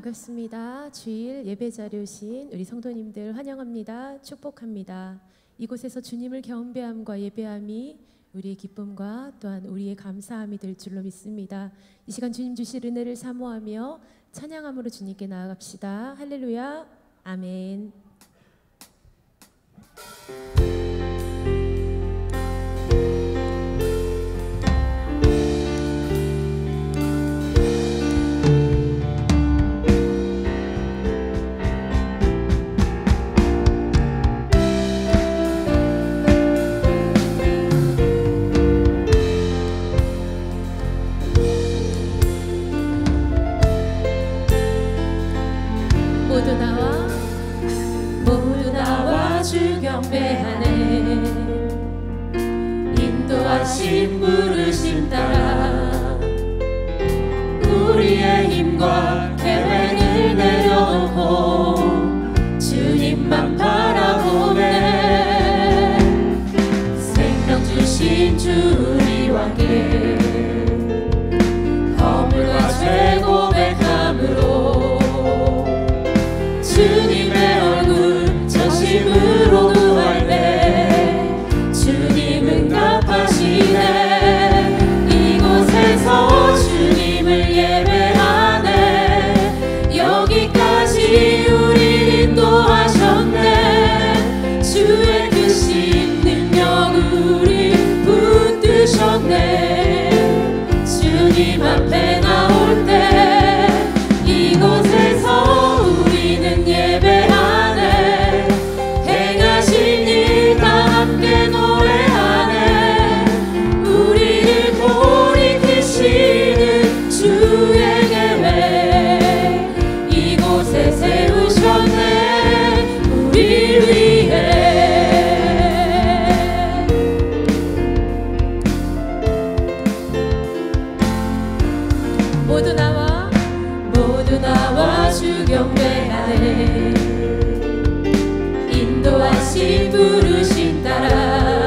반갑습니다. 주일 예배 자리에 오신 우리 성도님들 환영합니다. 축복합니다. 이곳에서 주님을 경배함과 예배함이 우리의 기쁨과 또한 우리의 감사함이 될 줄로 믿습니다. 이 시간 주님 주실 은혜를 사모하며 찬양함으로 주님께 나아갑시다. 할렐루야, 아멘. 모두 나와 주 경배하네. 인도하심 부르심 따라 우리의 힘과 계획을 내려놓고 주님만 바라보네. 생명 주신 주 우리 왕께 허물과 죄 고백함으로 주님의 얼굴 전심으로 구할 때 주님은 갚으시네. 이곳에서 주님을 예배하네. 여기까지 우리 인도하셨네. 주의 크신 능력 우리 붙드셨네. 주님 앞에 나올 때 이곳에서 예배하네. 행하신 일 다 함께 노래하네. 우리를 돌이키시는 주의 계획 이곳에 세우셨네. 우리 위해 모두 나와 주 경배하네. 인도하신 부르심 따라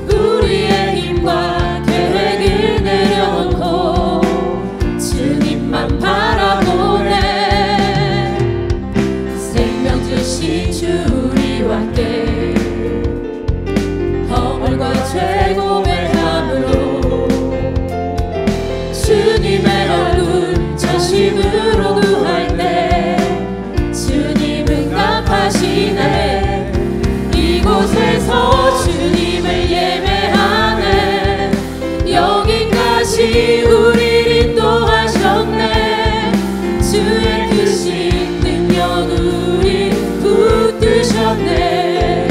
우리의 힘과 계획을 내려놓고 주님만 바라보네. 생명 주신 주 우리 왕께 허물과 죄 고백함으로 주님의 얼굴 전심으로 구할 때 주님은 갚으시네. 이곳에서 주님을 예배하네. 여기까지 우리 인도하셨네. 주의 크신 능력 우리 붙드셨네.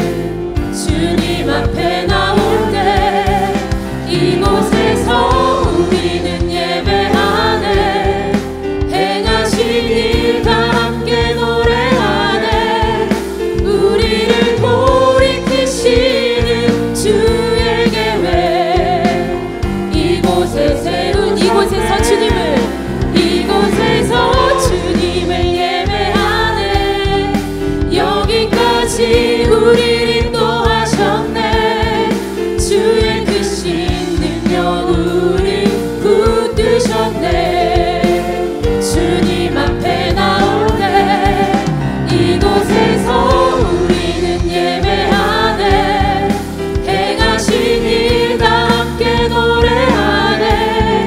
주님 앞에 나올 때 이곳에서 우리는 예배하네. 행하신 일 다 함께 노래하네. 우리를 돌이키시는 주의 계획 이곳에서 주님을 예배하네. 여기까지 우리 인도하셨네. 주의 크신 능력 우리 붙드셨네. 주님 앞에 나올 때 이곳에서 우리는 예배하네. 행하신 일 다 함께 노래하네.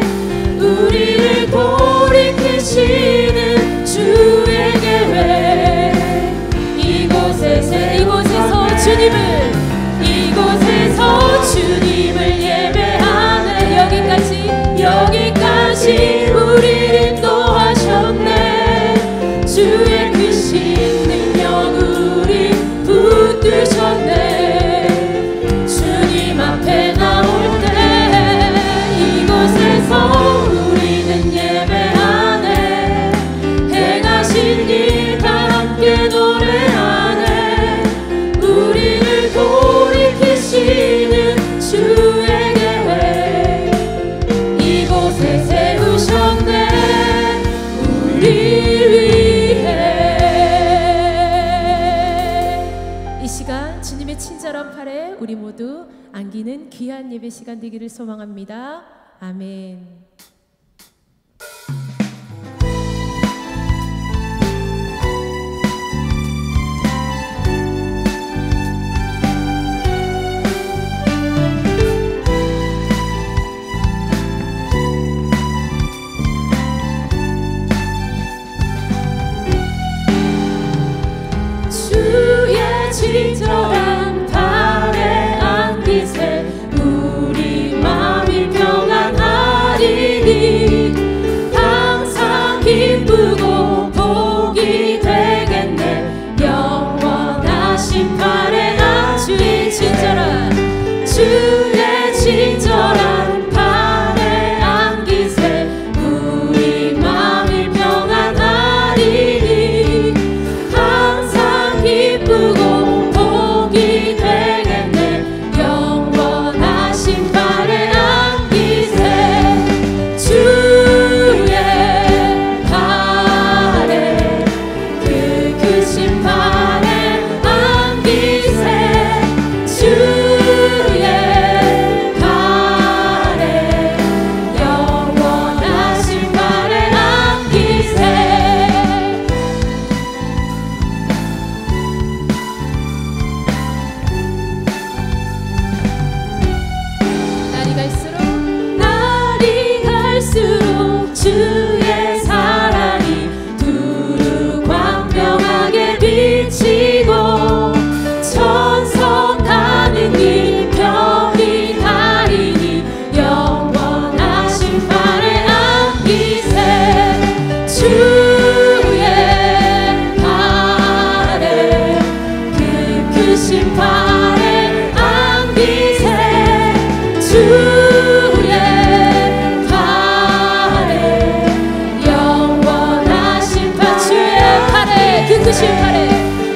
우리를 돌이키시는 주의 계획 이곳에서 주님을 예배하네. 여기까지 우리 인도하셨네. 주의 크신 능력 우리 붙드셨네. 주님 앞에 나올 때 이곳에서 우리는 예배하네. 행하신 일 다 함께 노래하네. 우리를 돌이키시는 주의 계획 이곳에 세우셨네. 우리 위해 이 시간 주님의 친절한 팔에 우리 모두 안기는 귀한 예배 시간 되기를 소망합니다. 아멘. 주의 친절한 발에 안기세 우리 마음이 평안하리니 항상 기쁘고 복이 되겠네 영원하신 발에 주의 친절한 발에 안기세 우리 마음이 평안하리니 항상 기쁘고 복이 되겠네 영원하신 발에 안기세 주의 발에 그 크신 발에 안기세 주의 발에 영원하신 발에 안기세 날이 갈수록 주의 사랑이 두루 광명하게 비치고 천성하는 길 별이 다리니 영원하신 발에 안기세 주의 발에 그 크신 발에 안기세 주의 발에 영원하신 발 주의 발에 그 크신 발에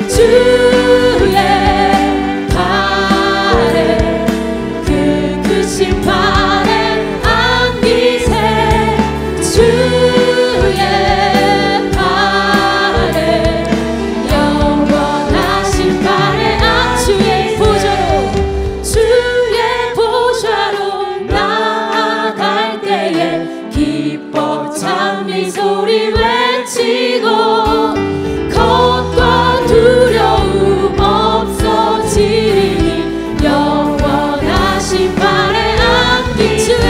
주의 발에 그 크신 발에 안기세 주의 발에 영원하신 발에 주의 보좌로 나아갈 때에 기뻐 찬미 소리 외치고 겁과 두려움 없어지리니 영원하신 발에 안기 주의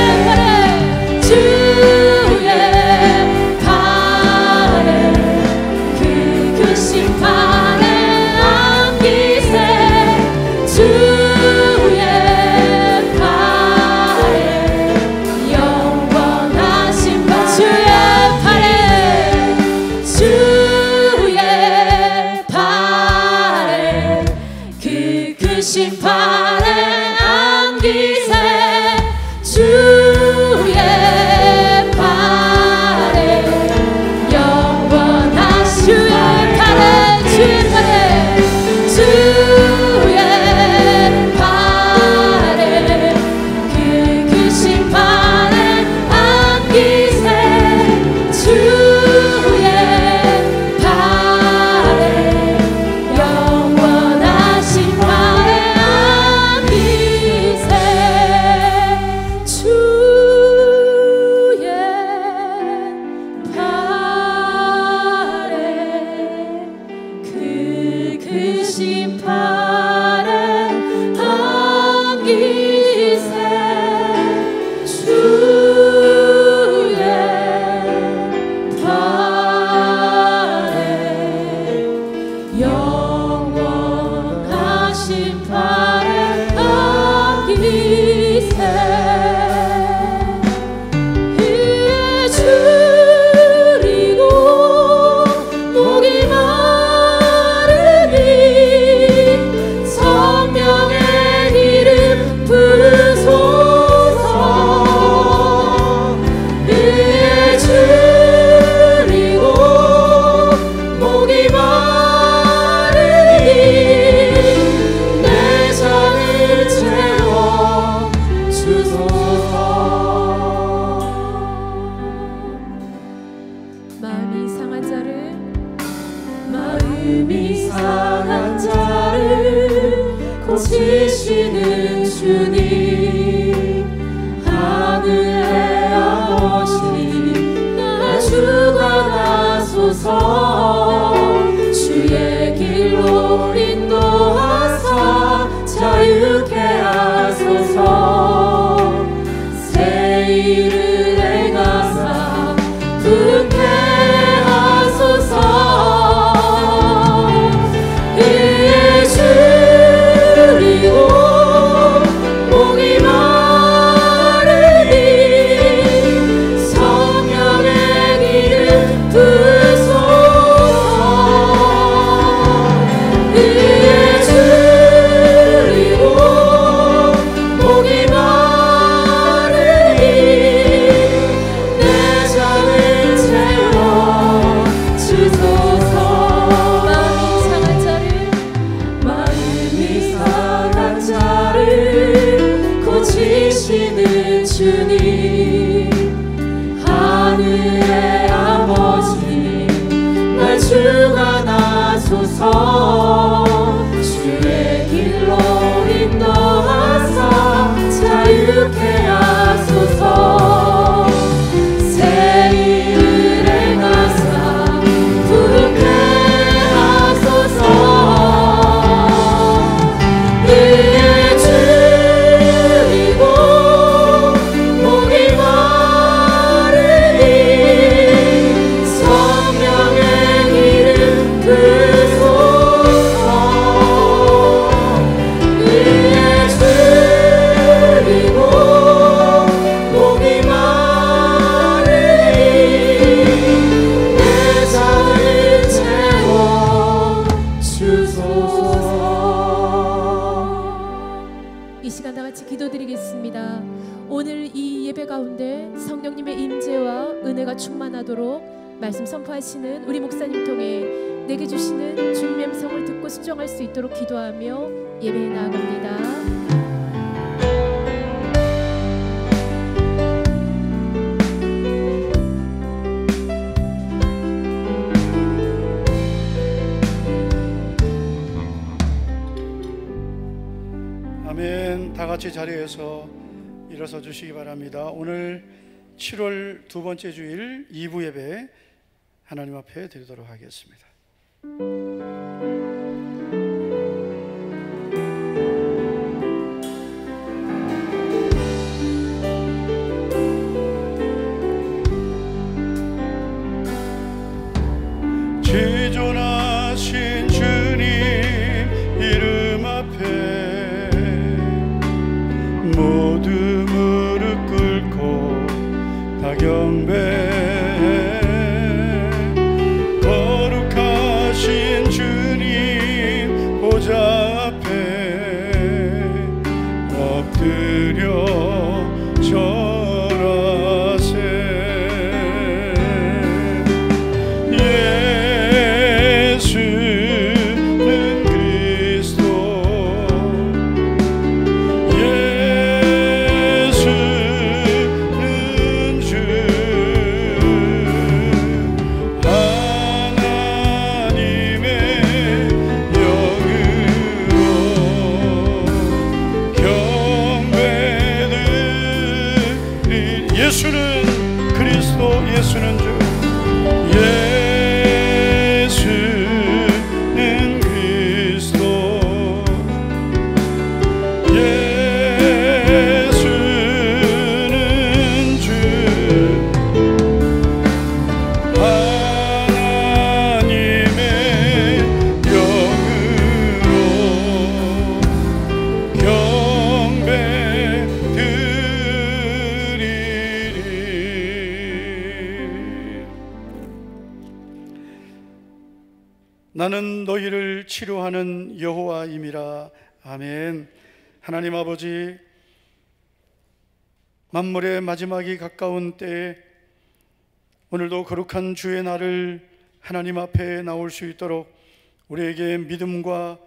발에 그 크신 발에 안기세 주의 발에 영원하신 발 주의 발에 그 크신 발에 안기세 주의 발에 영원하신 주의 발에 그 크신 발에 안기세 주의 발에 영원하신 발에 안기세 주의 발에 그 크신 발에 안기세 주의 발에 영원하신 발에 안기세 줄이고 목이 마르니 성령의 이름 부르소서 의에 줄이고 목이 마르니 내 잔을 채워 주소서 마음이 상한 자를 고치시는 주님 하늘의 아버지 나 주관하소서 주의 길로 인도하사 자유케 하소서 새 일을 행하사 부흥케 하소서 이 시간 다 같이 기도드리겠습니다. 오늘 이 예배 가운데 성령님의 임재와 은혜가 충만하도록 말씀 선포하시는 우리 목사님 통해 내게 주시는 주님의 음성을 듣고 순종할 수 있도록 기도하며 예배에 나아갑니다. 아멘. 다 같이 자리에서 일어서 주시기 바랍니다. 오늘 7월 두 번째 주일 2부 예배 하나님 앞에 드리도록 하겠습니다. 지존하신 주님 이름 앞에 모두 무릎 꿇고 다 경배해. 거룩하신 주님 보좌 앞에 엎드려 절하세. 예수는 그리스도, 예수는 주, 하나님의 영으로 경배드린. 예수는 그리스도, 예수는 주, 예수는 그리스도, 예수는 주, 하나님의 영으로 경배드리리. 나는 너희를 치료하는 여호와임이라. 아멘. 하나님 아버지, 만물의 마지막이 가까운 때에 오늘도 거룩한 주의 날을 하나님 앞에 나올 수 있도록 우리에게 믿음과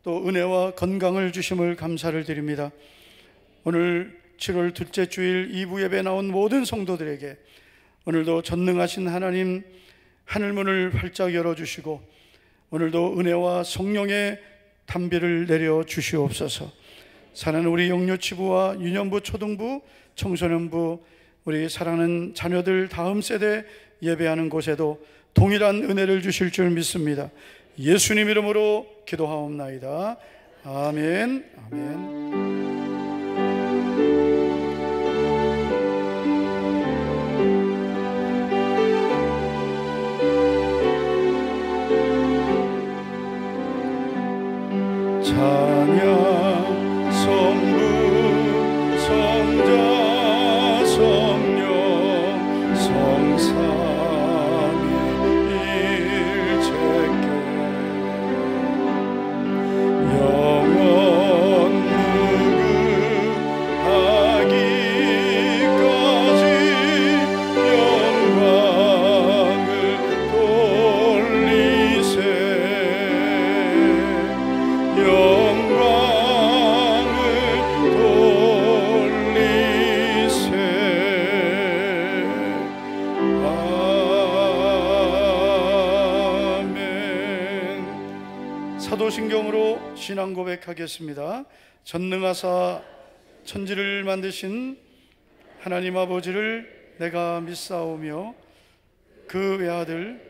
또 은혜와 건강을 주심을 감사를 드립니다. 오늘 7월 둘째 주일 2부 예배 나온 모든 성도들에게 오늘도 전능하신 하나님 하늘문을 활짝 열어주시고 오늘도 은혜와 성령의 담비를 내려 주시옵소서. 사랑하는 우리 영유치부와 유년부, 초등부, 청소년부, 우리 사랑하는 자녀들 다음 세대 예배하는 곳에도 동일한 은혜를 주실 줄 믿습니다. 예수님 이름으로 기도하옵나이다. 아멘. 아멘. 찬양 성부 성자 성령 성삼위일체께 영원 무궁하기까지 영광을 돌리세. 영광을 돌리세. 아멘. 사도신경으로 신앙 고백하겠습니다. 전능하사 천지를 만드신 하나님 아버지를 내가 믿사오며 그 외아들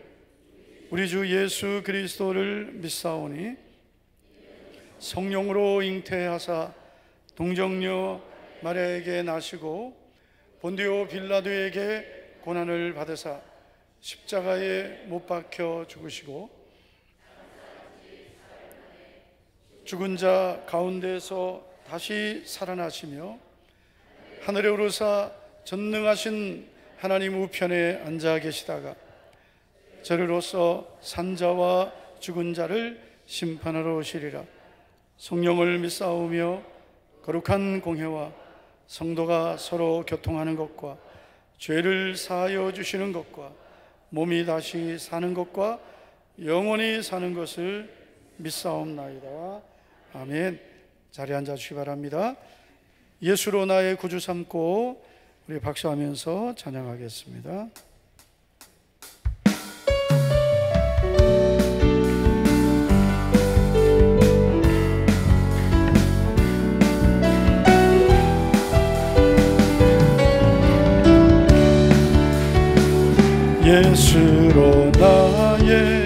우리 주 예수 그리스도를 믿사오니 성령으로 잉태하사 동정녀 마리아에게 나시고 본디오 빌라도에게 고난을 받으사 십자가에 못 박혀 죽으시고 죽은 자 가운데서 다시 살아나시며 하늘에 오르사 전능하신 하나님 우편에 앉아 계시다가 저리로서 산자와 죽은 자를 심판하러 오시리라. 성령을 믿사오며 거룩한 공회와 성도가 서로 교통하는 것과 죄를 사하여 주시는 것과 몸이 다시 사는 것과 영원히 사는 것을 믿사옵나이다. 아멘. 자리에 앉아주시기 바랍니다. 예수로 나의 구주 삼고 우리 박수하면서 찬양하겠습니다. 예수로 나의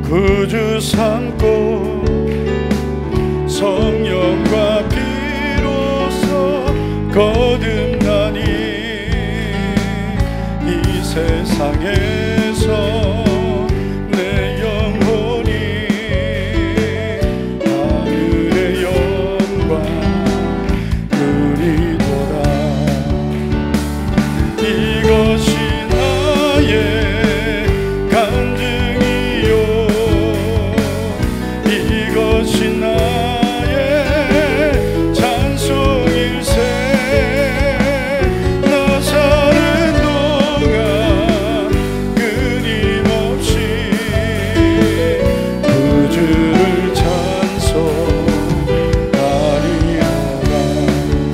구주 삼고 성령과 피로써 거듭나니 이 세상에서 내 영혼이 하늘의 영광 누리도다. 이것이 간증이요 이것이 나의 찬송일세. 나 사는 동안 끊임없이 구주를 찬송하리로다.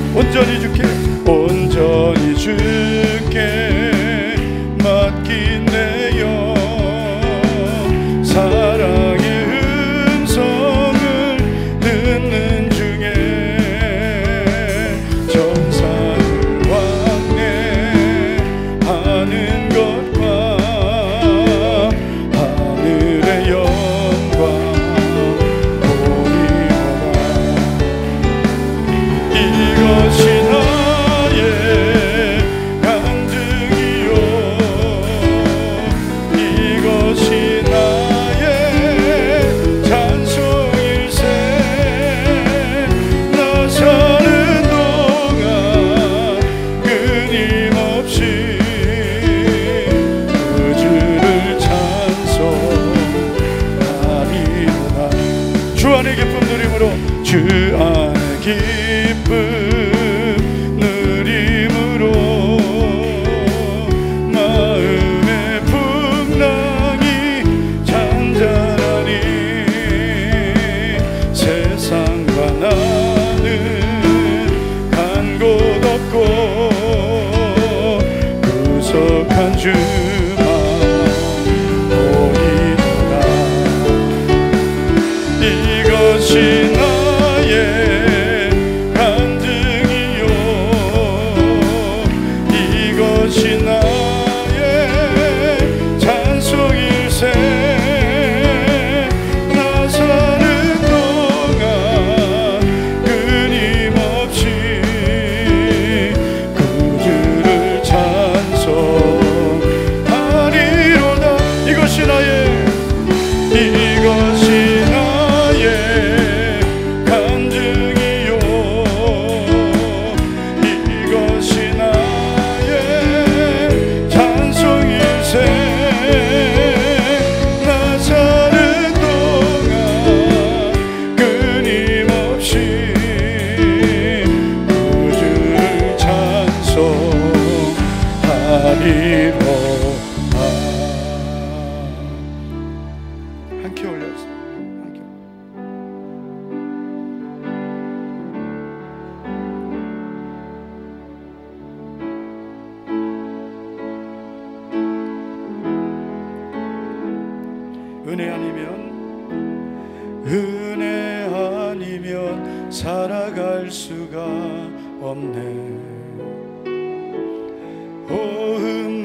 온전히 주께 맡긴 내 영 사랑의 음성을 듣는 중에 정상을 왕래하는 것과 하늘의 영광 보리로다. 이것이 주 안의 기쁨 누림으로 마음의 풍랑이 잔잔하니 세상과 나는 간 곳 없고 구속한 주만 보이도다. 이것이 함께 올려주세요. 함께. 은혜 아니면 살아갈 수가 없네.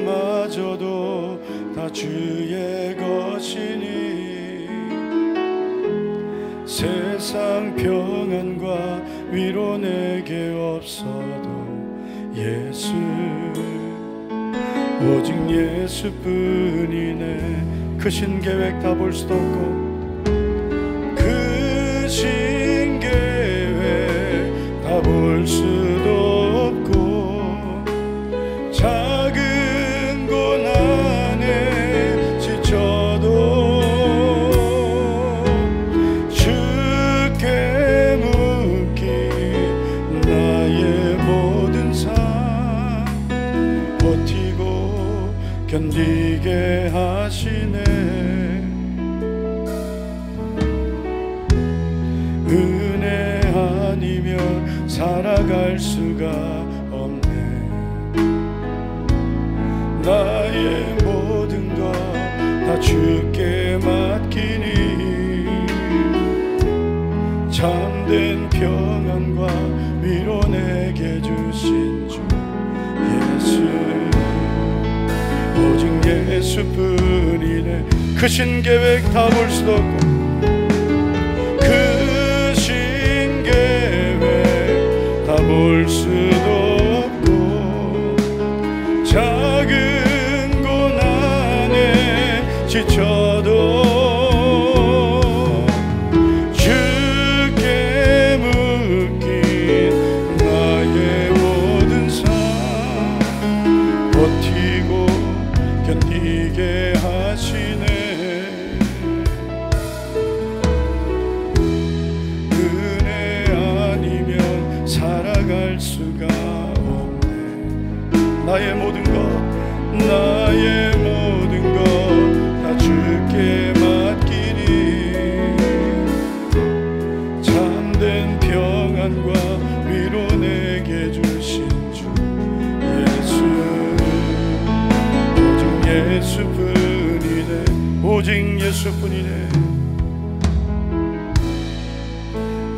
호흡마저도 다 주의 것이니 세상 평안과 위로 내게 없어도 예수 오직 예수뿐이네. 크신 계획 다 볼 수도 없고 크신 계획 다 볼 수도 없고 작은 고난에 지쳐도 살아갈 수가 없네. 나의 모든 것 다 주께 맡기니 참된 평안과 위로 내게 주신 주 예수, 오직 예수뿐이네. 크신 계획 다 볼 수도 없고, 크신 계획 다 볼 수도 없고, 작은 고난에 지쳐도 주께 묶인 나의 모든 삶 버티고 견디게 하시네. 은혜 아니면 살아갈 수가 없네. 나의 모든 것, 나의 모든 것 다 주께 맡기니 참된 평안과 위로 내게 주신 주 예수, 오직 예수뿐이네. 오직 예수뿐이네.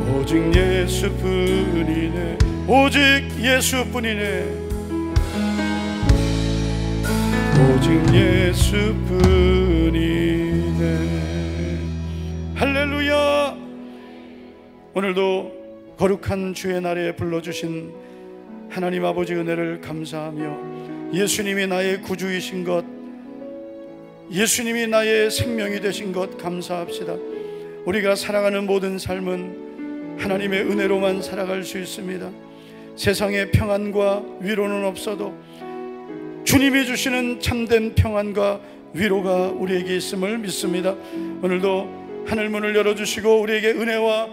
오직 예수뿐이네. 오직 예수뿐이네. 오직 예수뿐이네. 할렐루야. 오늘도 거룩한 주의 날에 불러주신 하나님 아버지 은혜를 감사하며, 예수님이 나의 구주이신 것, 예수님이 나의 생명이 되신 것 감사합시다. 우리가 살아가는 모든 삶은 하나님의 은혜로만 살아갈 수 있습니다. 세상의 평안과 위로는 없어도 주님이 주시는 참된 평안과 위로가 우리에게 있음을 믿습니다. 오늘도 하늘문을 열어주시고 우리에게 은혜와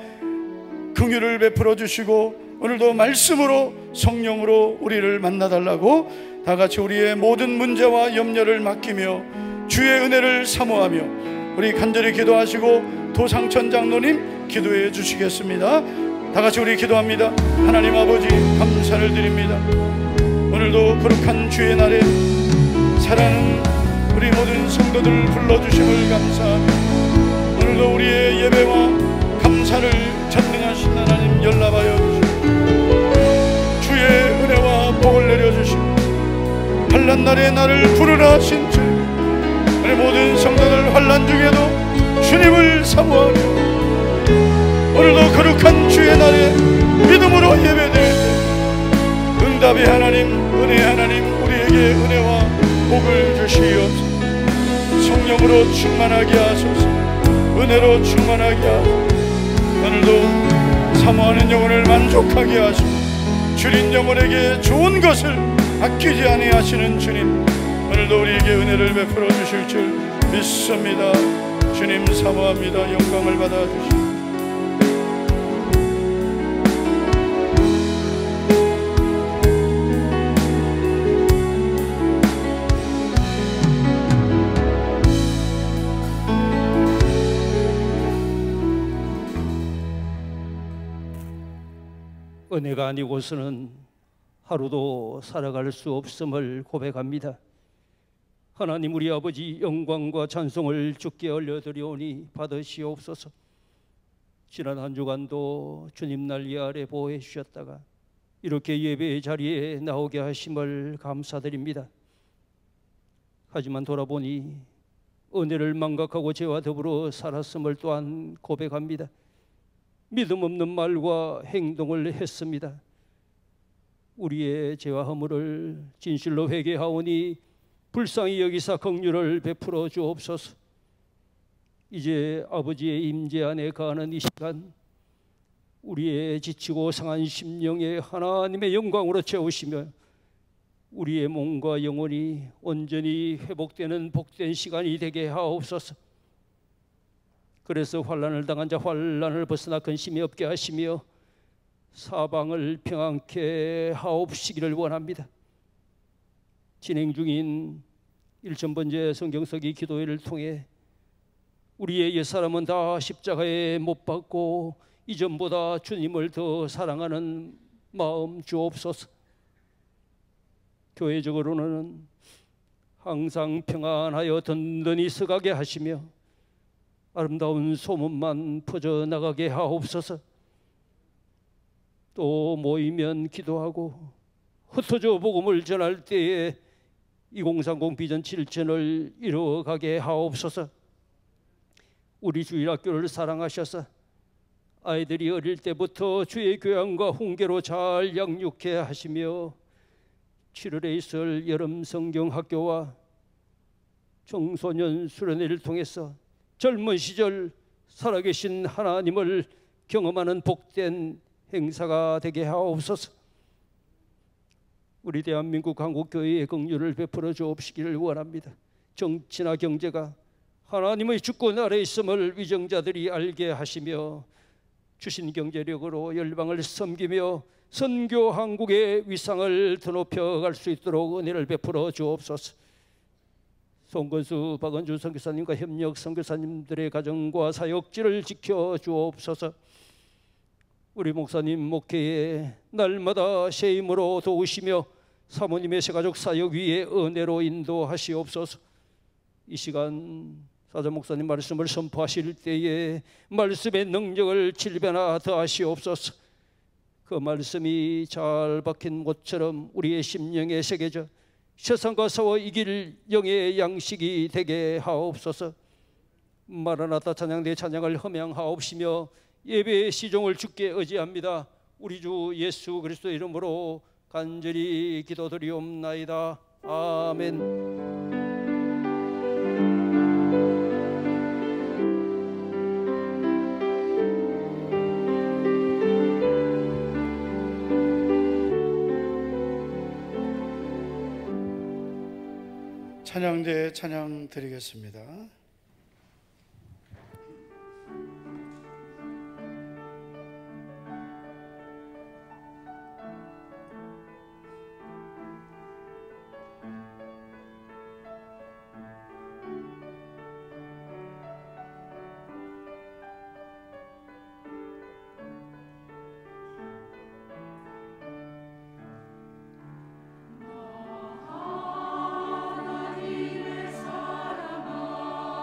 긍휼을 베풀어 주시고, 오늘도 말씀으로 성령으로 우리를 만나달라고 다같이 우리의 모든 문제와 염려를 맡기며 주의 은혜를 사모하며 우리 간절히 기도하시고 도상천 장로님 기도해 주시겠습니다. 다같이 우리 기도합니다. 하나님 아버지 감사를 드립니다. 오늘도 거룩한 주의 날에 사랑하는 우리 모든 성도들을 불러주심을 감사하며, 오늘도 우리의 예배와 감사를 전능하신 하나님 연락하여 주시고 주의 은혜와 복을 내려주시고 환난 날에 나를 부르라 하신 주, 우리 모든 성도들 환난 중에도 주님을 사모하며 오늘도 거룩한 주의 날에 믿음으로 예배드릴 때 응답의 하나님, 은혜의 하나님, 우리에게 은혜와 복을 주시옵소서. 성령으로 충만하게 하소서. 은혜로 충만하게 하소서. 오늘도 사모하는 영혼을 만족하게 하시고 줄인 영혼에게 좋은 것을 아끼지 아니하시는 주님, 오늘도 우리에게 은혜를 베풀어 주실 줄 믿습니다. 주님 사모합니다. 영광을 받아 주시옵소서. 은혜가 아니고서는 하루도 살아갈 수 없음을 고백합니다. 하나님 우리 아버지, 영광과 찬송을 주께 올려드리오니 받으시옵소서. 지난 한 주간도 주님 날개 아래 보호해 주셨다가 이렇게 예배의 자리에 나오게 하심을 감사드립니다. 하지만 돌아보니 은혜를 망각하고 죄와 더불어 살았음을 또한 고백합니다. 믿음 없는 말과 행동을 했습니다. 우리의 죄와 허물을 진실로 회개하오니 불쌍히 여기사 긍휼을 베풀어 주옵소서. 이제 아버지의 임재 안에 가는 이 시간, 우리의 지치고 상한 심령에 하나님의 영광으로 채우시며 우리의 몸과 영혼이 온전히 회복되는 복된 시간이 되게 하옵소서. 그래서 환난을 당한 자 환난을 벗어나 근심이 없게 하시며 사방을 평안케 하옵시기를 원합니다. 진행 중인 1000번째 성경서기 기도회를 통해 우리의 옛사람은 다 십자가에 못 박고 이전보다 주님을 더 사랑하는 마음 주옵소서. 교회적으로는 항상 평안하여 든든히 서가게 하시며 아름다운 소문만 퍼져나가게 하옵소서. 또 모이면 기도하고 흩어져 복음을 전할 때에 2030 비전 7천을 이루어가게 하옵소서. 우리 주일학교를 사랑하셔서 아이들이 어릴 때부터 주의 교양과 훈계로 잘 양육해 하시며 7월에 있을 여름 성경학교와 청소년 수련회를 통해서 젊은 시절 살아계신 하나님을 경험하는 복된 행사가 되게 하옵소서. 우리 대한민국 한국교회의 긍휼을 베풀어 주옵시기를 원합니다. 정치나 경제가 하나님의 주권 아래 있음을 위정자들이 알게 하시며 주신 경제력으로 열방을 섬기며 선교 한국의 위상을 더 높여갈 수 있도록 은혜를 베풀어 주옵소서. 송건수, 박은주 선교사님과 협력 선교사님들의 가정과 사역지를 지켜 주옵소서. 우리 목사님 목회에 날마다 새 힘으로 도우시며 사모님의 새가족 사역 위에 은혜로 인도하시옵소서. 이 시간 사자 목사님 말씀을 선포하실 때에 말씀의 능력을 7배나 더하시옵소서. 그 말씀이 잘 박힌 못처럼 우리의 심령에 새겨져 세상과 싸워 이길 영의 양식이 되게 하옵소서. 마라나타 찬양대 찬양을 허명하옵시며 예배의 시종을 주께 의지합니다. 우리 주 예수 그리스도 이름으로 간절히 기도드리옵나이다. 아멘. 찬양대 찬양 드리겠습니다. 하나님의 사랑아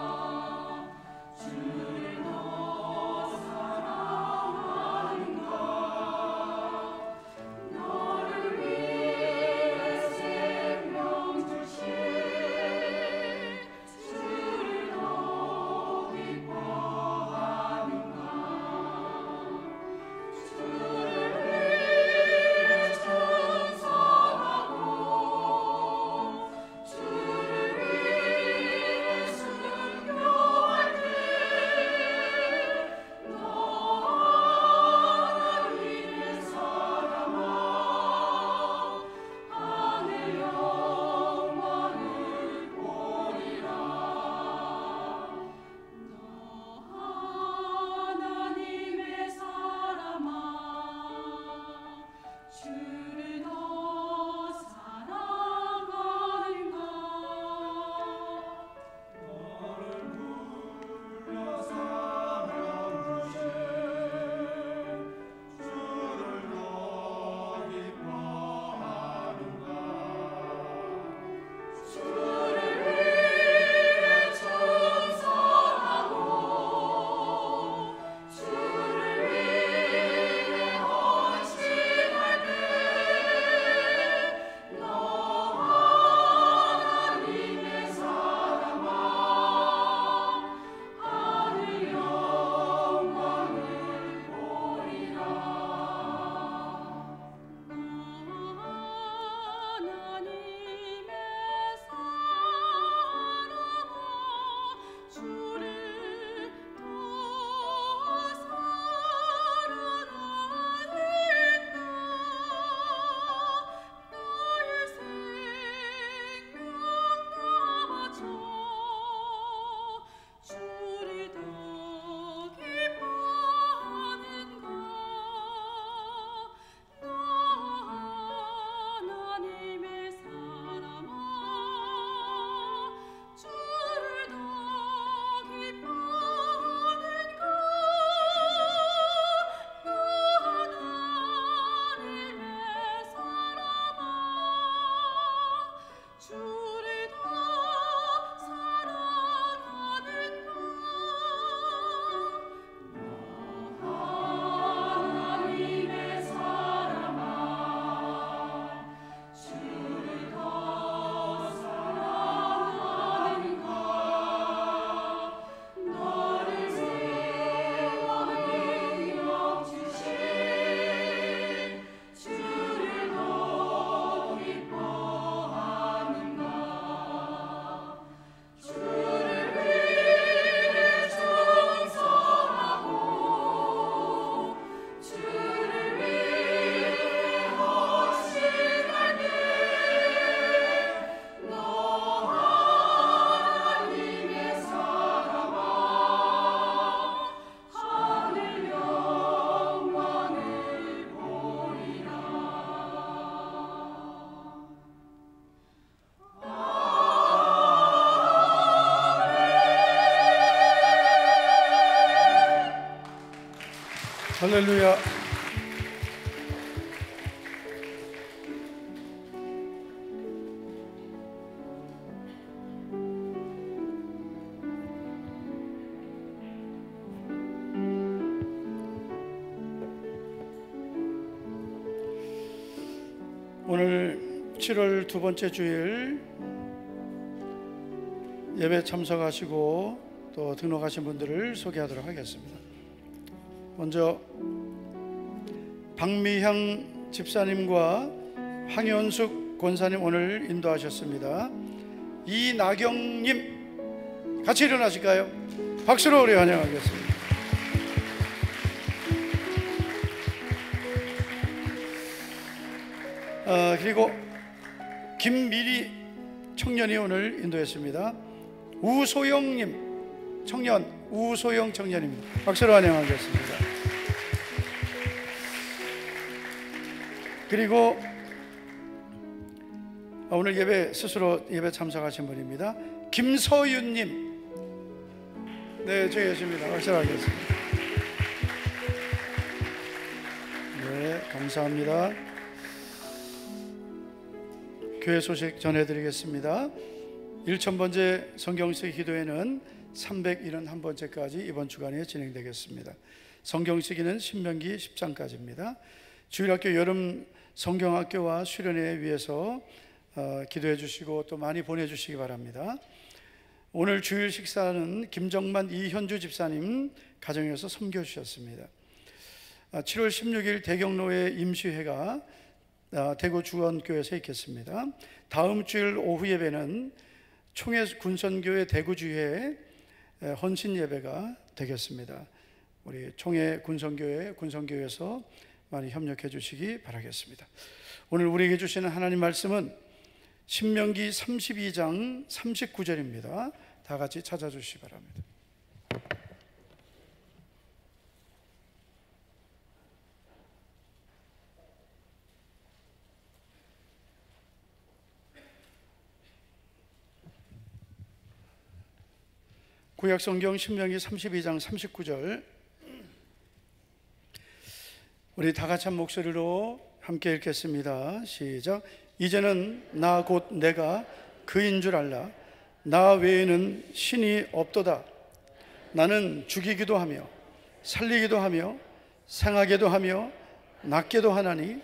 할렐루야. 오늘 7월 두 번째 주일 예배 참석하시고 또 등록하신 분들을 소개하도록 하겠습니다. 먼저 박미향 집사님과 황현숙 권사님 오늘 인도하셨습니다. 이나경님 같이 일어나실까요? 박수로 우리 환영하겠습니다. 그리고 김미리 청년이 오늘 인도했습니다. 우소영님 청년, 우소영 청년입니다. 박수로 환영하겠습니다. 그리고 오늘 예배 스스로 예배 참석하신 분입니다. 김서윤님, 네, 저기 계십니다. 박수로 하겠습니다. 네, 감사합니다. 교회 소식 전해드리겠습니다. 1000번째 성경식 기도회는 371번째까지 이번 주간에 진행되겠습니다. 성경시기는 신명기 10장까지입니다. 주일학교 여름 성경학교와 수련회 위해서 기도해 주시고 또 많이 보내주시기 바랍니다. 오늘 주일 식사는 김정만 이현주 집사님 가정에서 섬겨주셨습니다. 7월 16일 대경로회 임시회가 대구 주원교회에서 있겠습니다. 다음 주일 오후 예배는 총회 군선교회 대구주회 헌신 예배가 되겠습니다. 우리 총회 군선교회에서 많이 협력해 주시기 바라겠습니다. 오늘 우리에게 주시는 하나님 말씀은 신명기 32장 39절입니다. 다 같이 찾아주시기 바랍니다. 구약성경 신명기 32장 39절, 우리 다 같이 한 목소리로 함께 읽겠습니다. 시작. 이제는 나 곧 내가 그인 줄 알라. 나 외에는 신이 없도다. 나는 죽이기도 하며 살리기도 하며 생하게도 하며 낫게도 하나니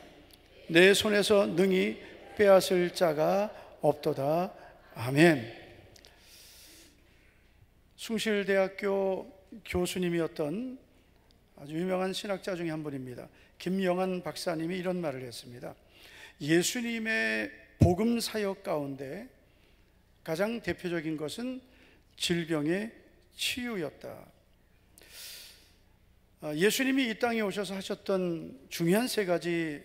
내 손에서 능히 빼앗을 자가 없도다. 아멘. 숭실대학교 교수님이었던 아주 유명한 신학자 중에 한 분입니다. 김영한 박사님이 이런 말을 했습니다. 예수님의 복음 사역 가운데 가장 대표적인 것은 질병의 치유였다. 예수님이 이 땅에 오셔서 하셨던 중요한 세 가지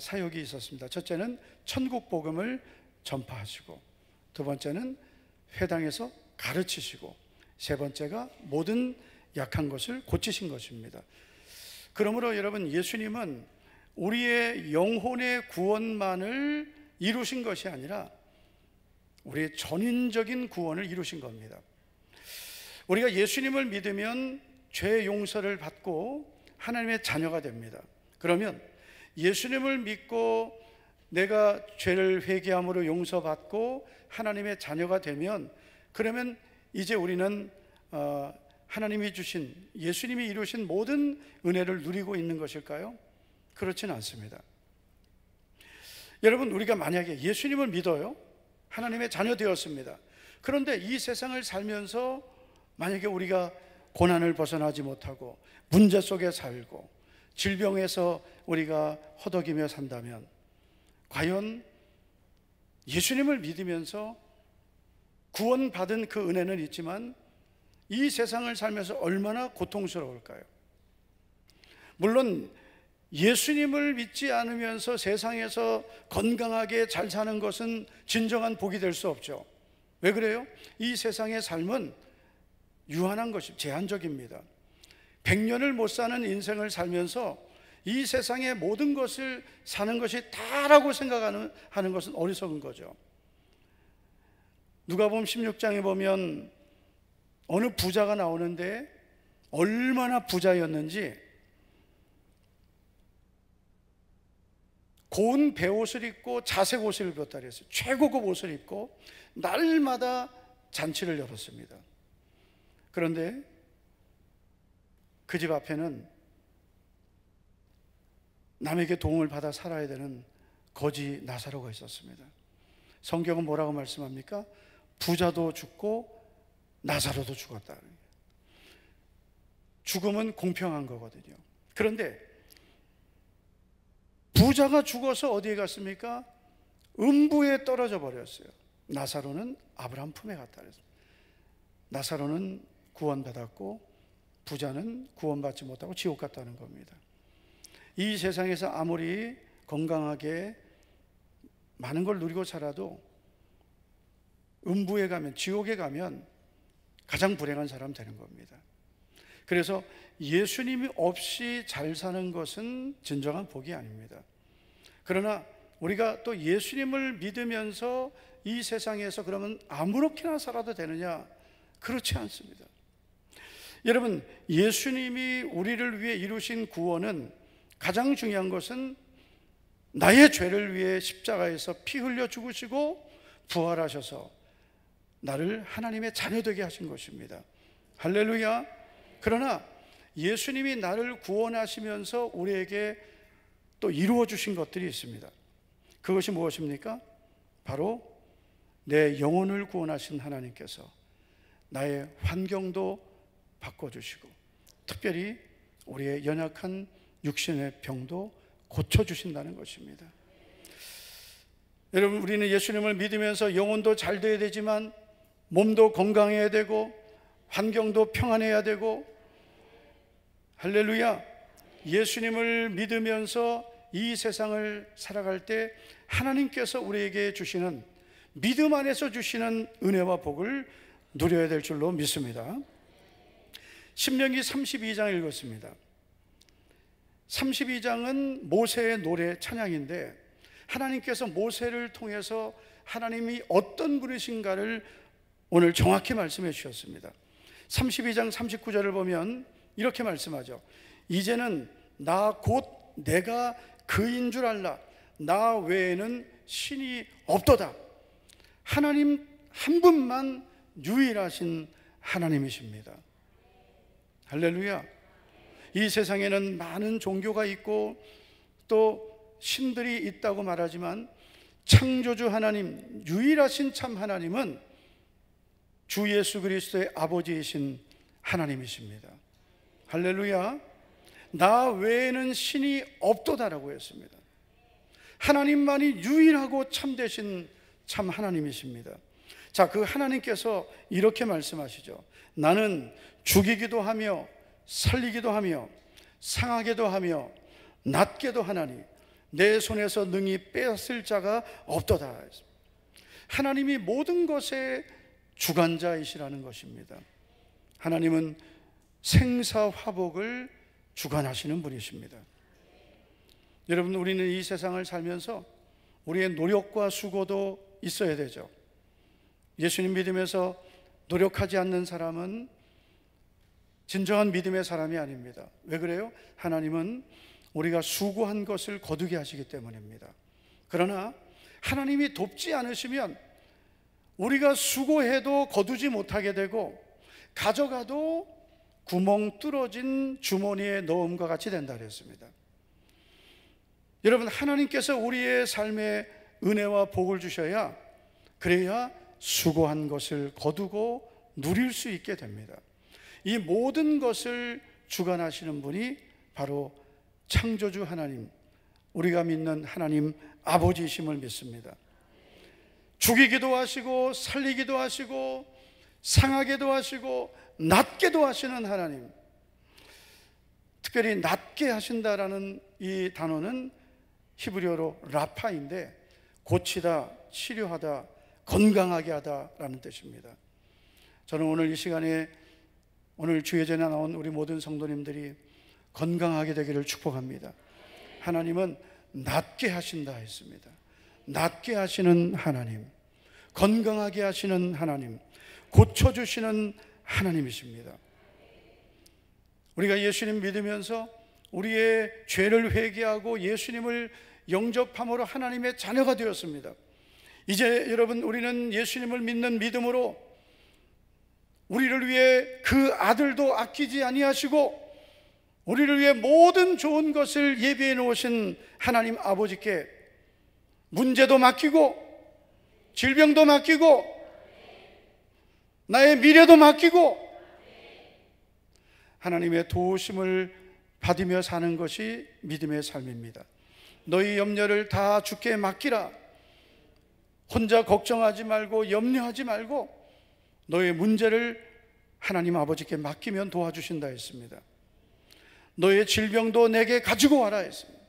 사역이 있었습니다. 첫째는 천국 복음을 전파하시고, 두 번째는 회당에서 가르치시고, 세 번째가 모든 약한 것을 고치신 것입니다. 그러므로 여러분, 예수님은 우리의 영혼의 구원만을 이루신 것이 아니라 우리의 전인적인 구원을 이루신 겁니다. 우리가 예수님을 믿으면 죄 용서를 받고 하나님의 자녀가 됩니다. 그러면 예수님을 믿고 내가 죄를 회개함으로 용서받고 하나님의 자녀가 되면, 그러면 이제 우리는 하나님이 주신, 예수님이 이루신 모든 은혜를 누리고 있는 것일까요? 그렇지는 않습니다. 여러분, 우리가 만약에 예수님을 믿어요, 하나님의 자녀 되었습니다. 그런데 이 세상을 살면서 만약에 우리가 고난을 벗어나지 못하고 문제 속에 살고 질병에서 우리가 허덕이며 산다면, 과연 예수님을 믿으면서 구원받은 그 은혜는 있지만 이 세상을 살면서 얼마나 고통스러울까요? 물론 예수님을 믿지 않으면서 세상에서 건강하게 잘 사는 것은 진정한 복이 될 수 없죠. 왜 그래요? 이 세상의 삶은 유한한 것이 제한적입니다. 100년을 못 사는 인생을 살면서 이 세상의 모든 것을 사는 것이 다라고 생각하는 것은 어리석은 거죠. 누가복음 16장에 보면 어느 부자가 나오는데 얼마나 부자였는지 고운 베옷을 입고 자색 옷을 입었다 그랬어요. 최고급 옷을 입고 날마다 잔치를 열었습니다. 그런데 그 집 앞에는 남에게 도움을 받아 살아야 되는 거지 나사로가 있었습니다. 성경은 뭐라고 말씀합니까? 부자도 죽고 나사로도 죽었다. 죽음은 공평한 거거든요. 그런데 부자가 죽어서 어디에 갔습니까? 음부에 떨어져 버렸어요. 나사로는 아브라함 품에 갔다 그랬어요. 나사로는 구원받았고 부자는 구원받지 못하고 지옥 갔다는 겁니다. 이 세상에서 아무리 건강하게 많은 걸 누리고 살아도 음부에 가면, 지옥에 가면 가장 불행한 사람 되는 겁니다. 그래서 예수님이 없이 잘 사는 것은 진정한 복이 아닙니다. 그러나 우리가 또 예수님을 믿으면서 이 세상에서 그러면 아무렇게나 살아도 되느냐? 그렇지 않습니다. 여러분, 예수님이 우리를 위해 이루신 구원은 가장 중요한 것은 나의 죄를 위해 십자가에서 피 흘려 죽으시고 부활하셔서 나를 하나님의 자녀 되게 하신 것입니다. 할렐루야. 그러나 예수님이 나를 구원하시면서 우리에게 또 이루어 주신 것들이 있습니다. 그것이 무엇입니까? 바로 내 영혼을 구원하신 하나님께서 나의 환경도 바꿔주시고 특별히 우리의 연약한 육신의 병도 고쳐주신다는 것입니다. 여러분, 우리는 예수님을 믿으면서 영혼도 잘 돼야 되지만 몸도 건강해야 되고 환경도 평안해야 되고, 할렐루야, 예수님을 믿으면서 이 세상을 살아갈 때 하나님께서 우리에게 주시는, 믿음 안에서 주시는 은혜와 복을 누려야 될 줄로 믿습니다. 신명기 32장 읽었습니다. 32장은 모세의 노래 찬양인데 하나님께서 모세를 통해서 하나님이 어떤 분이신가를 오늘 정확히 말씀해 주셨습니다. 32장 39절을 보면 이렇게 말씀하죠. 이제는 나 곧 내가 그인 줄 알라. 나 외에는 신이 없도다. 하나님 한 분만 유일하신 하나님이십니다. 할렐루야. 이 세상에는 많은 종교가 있고 또 신들이 있다고 말하지만 창조주 하나님, 유일하신 참 하나님은 주 예수 그리스도의 아버지이신 하나님이십니다. 할렐루야. 나 외에는 신이 없도다라고 했습니다. 하나님만이 유일하고 참되신 참 하나님이십니다. 자, 그 하나님께서 이렇게 말씀하시죠. 나는 죽이기도 하며 살리기도 하며 상하게도 하며 낫게도 하나니 내 손에서 능히 빼앗을 자가 없도다. 하나님이 모든 것의 주관자이시라는 것입니다. 하나님은 생사화복을 주관하시는 분이십니다. 여러분, 우리는 이 세상을 살면서 우리의 노력과 수고도 있어야 되죠. 예수님 믿으면서 노력하지 않는 사람은 진정한 믿음의 사람이 아닙니다. 왜 그래요? 하나님은 우리가 수고한 것을 거두게 하시기 때문입니다. 그러나 하나님이 돕지 않으시면 우리가 수고해도 거두지 못하게 되고 가져가도 구멍 뚫어진 주머니에 넣음과 같이 된다 그랬습니다. 여러분, 하나님께서 우리의 삶에 은혜와 복을 주셔야, 그래야 수고한 것을 거두고 누릴 수 있게 됩니다. 이 모든 것을 주관하시는 분이 바로 창조주 하나님, 우리가 믿는 하나님 아버지이심을 믿습니다. 죽이기도 하시고 살리기도 하시고 상하게도 하시고 낫게도 하시는 하나님, 특별히 낫게 하신다라는 이 단어는 히브리어로 라파인데 고치다, 치료하다, 건강하게 하다라는 뜻입니다. 저는 오늘 이 시간에 오늘 주예전에 나온 우리 모든 성도님들이 건강하게 되기를 축복합니다. 하나님은 낫게 하신다 했습니다. 낫게 하시는 하나님, 건강하게 하시는 하나님, 고쳐주시는 하나님이십니다. 우리가 예수님 믿으면서 우리의 죄를 회개하고 예수님을 영접함으로 하나님의 자녀가 되었습니다. 이제 여러분, 우리는 예수님을 믿는 믿음으로 우리를 위해 그 아들도 아끼지 아니하시고 우리를 위해 모든 좋은 것을 예비해 놓으신 하나님 아버지께 문제도 맡기고 질병도 맡기고 나의 미래도 맡기고 하나님의 도우심을 받으며 사는 것이 믿음의 삶입니다. 너희 염려를 다 주께 맡기라. 혼자 걱정하지 말고 염려하지 말고 너의 문제를 하나님 아버지께 맡기면 도와주신다 했습니다. 너의 질병도 내게 가지고 와라 했습니다.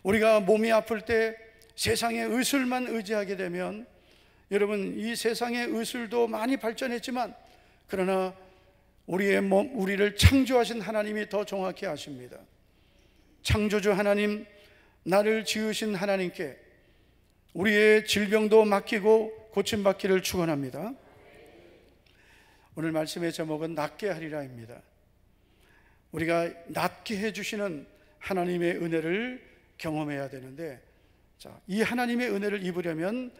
우리가 몸이 아플 때 세상의 의술만 의지하게 되면, 여러분, 이 세상의 의술도 많이 발전했지만 그러나 우리의 몸, 우리를 창조하신 하나님이 더 정확히 아십니다. 창조주 하나님, 나를 지으신 하나님께 우리의 질병도 맡기고 고침받기를 축원합니다. 오늘 말씀의 제목은 낫게 하리라입니다. 우리가 낫게 해주시는 하나님의 은혜를 경험해야 되는데, 자, 이 하나님의 은혜를 입으려면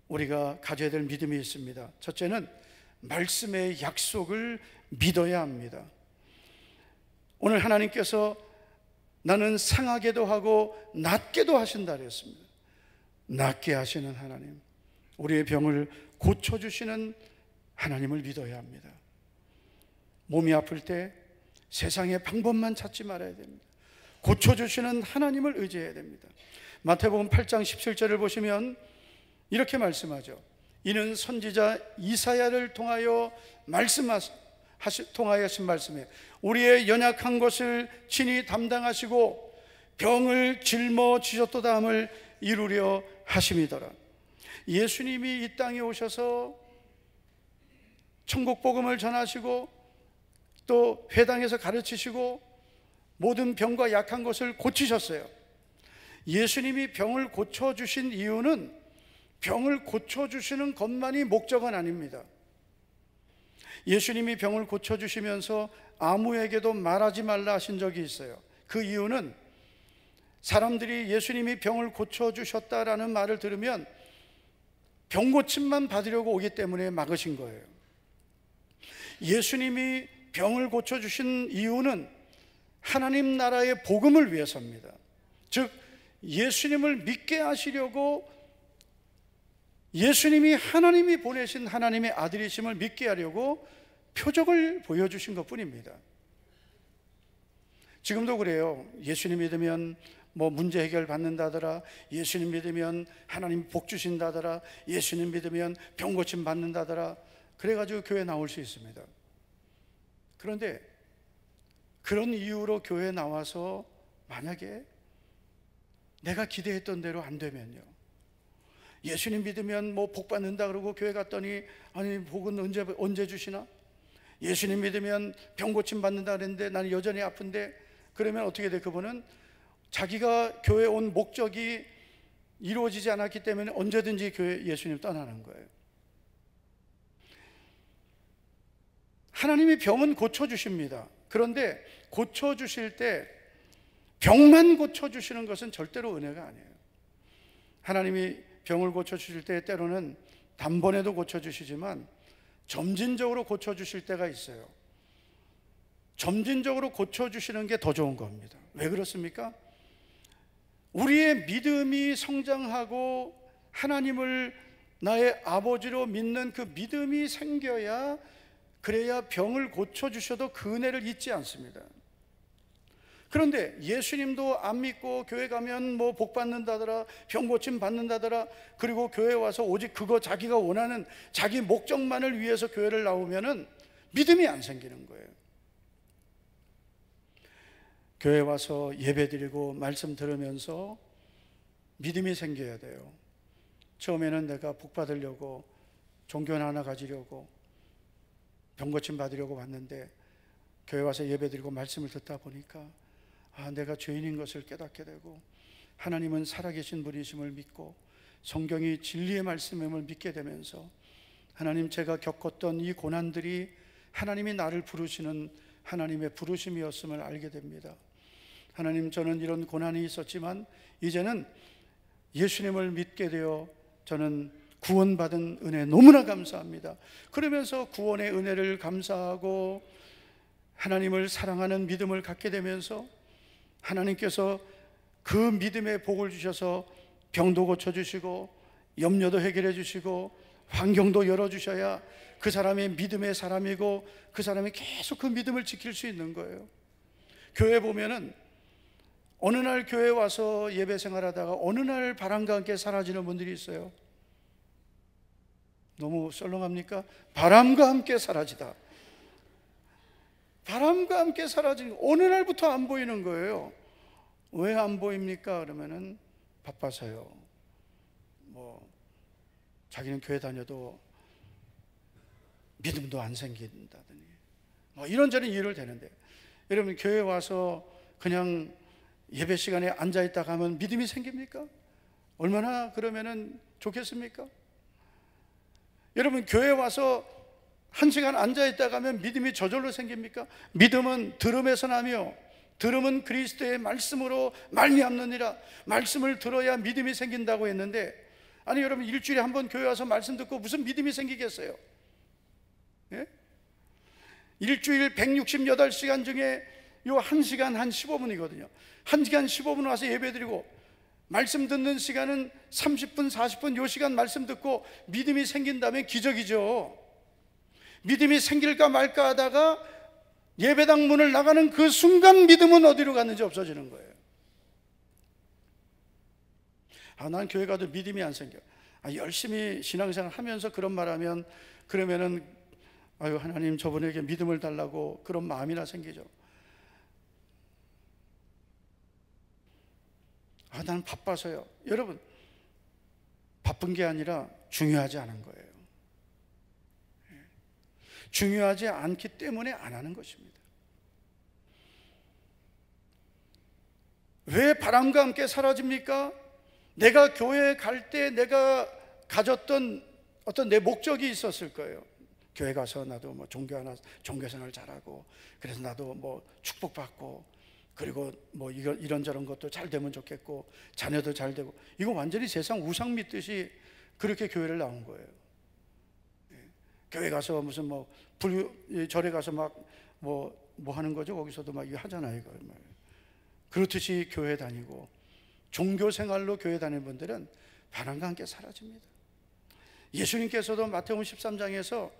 우리가 가져야 될 믿음이 있습니다. 첫째는 말씀의 약속을 믿어야 합니다. 오늘 하나님께서 나는 상하게도 하고 낫게도 하신다 그랬습니다. 낫게 하시는 하나님, 우리의 병을 고쳐주시는 하나님을 믿어야 합니다. 몸이 아플 때 세상의 방법만 찾지 말아야 됩니다. 고쳐주시는 하나님을 의지해야 됩니다. 마태복음 8장 17절을 보시면 이렇게 말씀하죠. 이는 선지자 이사야를 통하여 통하신 말씀에 우리의 연약한 것을 친히 담당하시고 병을 짊어지셨도다 함을 이루려 하심이더라. 예수님이 이 땅에 오셔서 천국 복음을 전하시고 또 회당에서 가르치시고 모든 병과 약한 것을 고치셨어요. 예수님이 병을 고쳐주신 이유는 병을 고쳐주시는 것만이 목적은 아닙니다. 예수님이 병을 고쳐주시면서 아무에게도 말하지 말라 하신 적이 있어요. 그 이유는 사람들이 예수님이 병을 고쳐주셨다라는 말을 들으면 병 고침만 받으려고 오기 때문에 막으신 거예요. 예수님이 병을 고쳐주신 이유는 하나님 나라의 복음을 위해서입니다. 즉 예수님을 믿게 하시려고, 예수님이 하나님이 보내신 하나님의 아들이심을 믿게 하려고 표적을 보여주신 것뿐입니다. 지금도 그래요. 예수님 믿으면 뭐 문제 해결 받는다더라, 예수님 믿으면 하나님 복 주신다더라, 예수님 믿으면 병 고침 받는다더라, 그래가지고 교회 나올 수 있습니다. 그런데 그런 이유로 교회 나와서 만약에 내가 기대했던 대로 안 되면요, 예수님 믿으면 뭐 복 받는다 그러고 교회 갔더니 아니 복은 언제 주시나? 예수님 믿으면 병 고침 받는다 그랬는데 나는 여전히 아픈데, 그러면 어떻게 돼? 그분은 자기가 교회 온 목적이 이루어지지 않았기 때문에 언제든지 교회 예수님 떠나는 거예요. 하나님이 병은 고쳐주십니다. 그런데 고쳐주실 때 병만 고쳐주시는 것은 절대로 은혜가 아니에요. 하나님이 병을 고쳐주실 때 때로는 단번에도 고쳐주시지만 점진적으로 고쳐주실 때가 있어요. 점진적으로 고쳐주시는 게 더 좋은 겁니다. 왜 그렇습니까? 우리의 믿음이 성장하고 하나님을 나의 아버지로 믿는 그 믿음이 생겨야, 그래야 병을 고쳐주셔도 그 은혜를 잊지 않습니다. 그런데 예수님도 안 믿고 교회 가면 뭐 복 받는다더라, 병 고침 받는다더라, 그리고 교회 와서 오직 그거 자기가 원하는 자기 목적만을 위해서 교회를 나오면은 믿음이 안 생기는 거예요. 교회 와서 예배 드리고 말씀 들으면서 믿음이 생겨야 돼요. 처음에는 내가 복 받으려고 종교 하나 가지려고 병 고침 받으려고 왔는데 교회 와서 예배 드리고 말씀을 듣다 보니까 내가 죄인인 것을 깨닫게 되고 하나님은 살아계신 분이심을 믿고 성경이 진리의 말씀임을 믿게 되면서 하나님, 제가 겪었던 이 고난들이 하나님이 나를 부르시는 하나님의 부르심이었음을 알게 됩니다. 하나님, 저는 이런 고난이 있었지만 이제는 예수님을 믿게 되어 저는 구원받은 은혜 너무나 감사합니다. 그러면서 구원의 은혜를 감사하고 하나님을 사랑하는 믿음을 갖게 되면서 하나님께서 그 믿음의 복을 주셔서 병도 고쳐주시고 염려도 해결해 주시고 환경도 열어주셔야 그 사람의 믿음의 사람이고 그 사람이 계속 그 믿음을 지킬 수 있는 거예요. 교회 보면은 어느 날 교회 와서 예배 생활하다가 어느 날 바람과 함께 사라지는 분들이 있어요. 너무 썰렁합니까? 바람과 함께 사라지다. 바람과 함께 사라지는, 어느 날부터 안 보이는 거예요. 왜 안 보입니까? 그러면은 바빠서요. 자기는 교회 다녀도 믿음도 안 생긴다더니 이런저런 이유를 대는데, 여러분 교회 와서 그냥 예배 시간에 앉아있다가 하면 믿음이 생깁니까? 얼마나 그러면은 좋겠습니까? 여러분 교회 와서 1시간 앉아있다가 하면 믿음이 저절로 생깁니까? 믿음은 들음에서 나며 들음은 그리스도의 말씀으로 말미암느니라. 말씀을 들어야 믿음이 생긴다고 했는데, 아니 여러분 일주일에 한 번 교회 와서 말씀 듣고 무슨 믿음이 생기겠어요? 예? 일주일 168시간 중에 요 1시간 한 15분이거든요 1시간 15분 와서 예배드리고 말씀 듣는 시간은 30분 40분, 요 시간 말씀 듣고 믿음이 생긴다면 기적이죠. 믿음이 생길까 말까 하다가 예배당 문을 나가는 그 순간 믿음은 어디로 갔는지 없어지는 거예요. 난 교회 가도 믿음이 안 생겨. 열심히 신앙생활 하면서 그런 말 하면, 그러면은 하나님 저분에게 믿음을 달라고 그런 마음이나 생기죠. 나는 바빠서요. 여러분, 바쁜 게 아니라 중요하지 않은 거예요. 중요하지 않기 때문에 안 하는 것입니다. 왜 바람과 함께 사라집니까? 내가 교회에 갈 때 내가 가졌던 어떤 내 목적이 있었을 거예요. 교회 가서 나도 종교생활 잘하고, 그래서 나도 축복받고, 그리고 이런저런 것도 잘 되면 좋겠고, 자녀도 잘 되고. 이거 완전히 세상 우상 믿듯이 그렇게 교회를 나온 거예요. 교회 가서 무슨 절에 가서 뭐 하는 거죠? 거기서도 막 이거 하잖아요. 이거 그렇듯이 교회 다니고 종교 생활로 교회 다니는 분들은 바람과 함께 사라집니다. 예수님께서도 마태복음 13장에서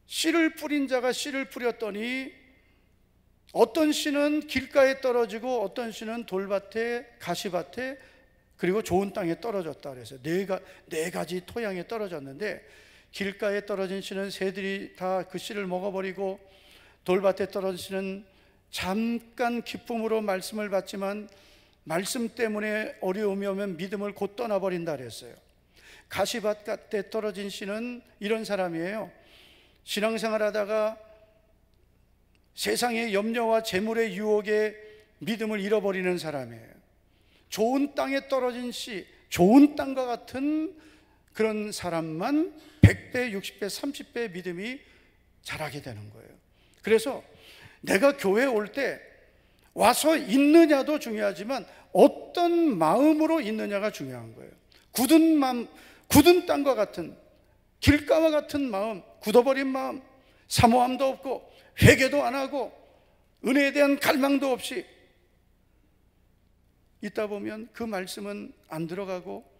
씨를 뿌린 자가 씨를 뿌렸더니 어떤 씨는 길가에 떨어지고 어떤 씨는 돌밭에, 가시밭에, 그리고 좋은 땅에 떨어졌다 그래서 네 가지 토양에 떨어졌는데, 길가에 떨어진 씨는 새들이 다 그 씨를 먹어버리고, 돌밭에 떨어진 씨는 잠깐 기쁨으로 말씀을 받지만 말씀 때문에 어려움이 오면 믿음을 곧 떠나버린다 그랬어요. 가시밭 gat에 떨어진 씨는 이런 사람이에요. 신앙생활 하다가 세상의 염려와 재물의 유혹에 믿음을 잃어버리는 사람이에요. 좋은 땅에 떨어진 씨, 좋은 땅과 같은 그런 사람만 100배, 60배, 30배의 믿음이 자라게 되는 거예요. 그래서 내가 교회에 올 때 와서 있느냐도 중요하지만 어떤 마음으로 있느냐가 중요한 거예요. 굳은 마음, 굳은 땅과 같은, 길가와 같은 마음, 굳어버린 마음, 사모함도 없고 회개도 안 하고 은혜에 대한 갈망도 없이 있다 보면 그 말씀은 안 들어가고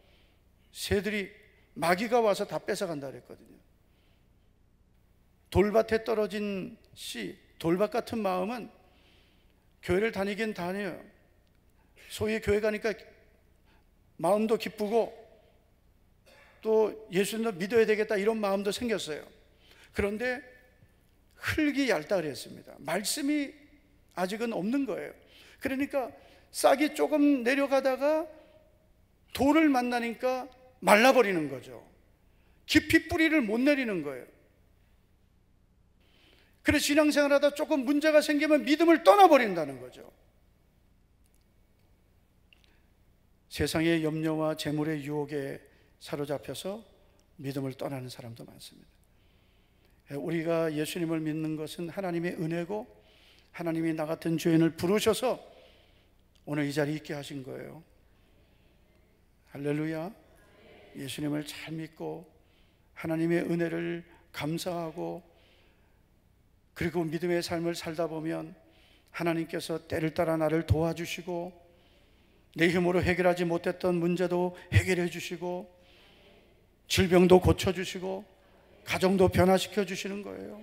새들이, 마귀가 와서 다 뺏어간다 그랬거든요. 돌밭에 떨어진 씨, 돌밭 같은 마음은 교회를 다니긴 다녀요. 소위 교회 가니까 마음도 기쁘고 또 예수님도 믿어야 되겠다 이런 마음도 생겼어요. 그런데 흙이 얇다 그랬습니다. 말씀이 아직은 없는 거예요. 그러니까 싹이 조금 내려가다가 돌을 만나니까 말라버리는 거죠. 깊이 뿌리를 못 내리는 거예요. 그래서 신앙생활하다 조금 문제가 생기면 믿음을 떠나버린다는 거죠. 세상의 염려와 재물의 유혹에 사로잡혀서 믿음을 떠나는 사람도 많습니다. 우리가 예수님을 믿는 것은 하나님의 은혜고 하나님이 나 같은 죄인을 부르셔서 오늘 이 자리에 있게 하신 거예요. 할렐루야. 예수님을 잘 믿고 하나님의 은혜를 감사하고 그리고 믿음의 삶을 살다 보면 하나님께서 때를 따라 나를 도와주시고 내 힘으로 해결하지 못했던 문제도 해결해 주시고 질병도 고쳐주시고 가정도 변화시켜 주시는 거예요.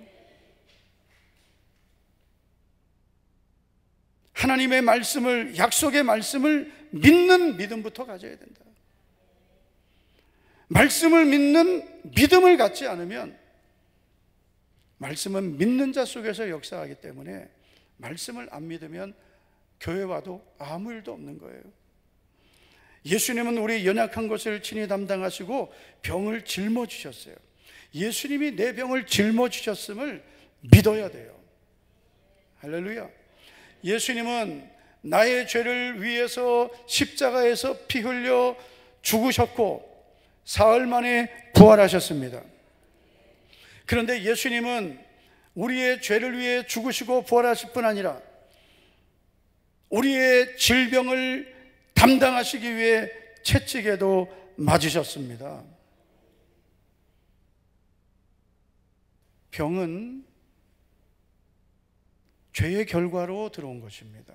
하나님의 말씀을, 약속의 말씀을 믿는 믿음부터 가져야 된다. 말씀을 믿는 믿음을 갖지 않으면, 말씀은 믿는 자 속에서 역사하기 때문에 말씀을 안 믿으면 교회 와도 아무 일도 없는 거예요. 예수님은 우리 연약한 것을 친히 담당하시고 병을 짊어지셨어요. 예수님이 내 병을 짊어지셨음을 믿어야 돼요. 할렐루야. 예수님은 나의 죄를 위해서 십자가에서 피 흘려 죽으셨고 사흘 만에 부활하셨습니다. 그런데 예수님은 우리의 죄를 위해 죽으시고 부활하실 뿐 아니라 우리의 질병을 담당하시기 위해 채찍에도 맞으셨습니다. 병은 죄의 결과로 들어온 것입니다.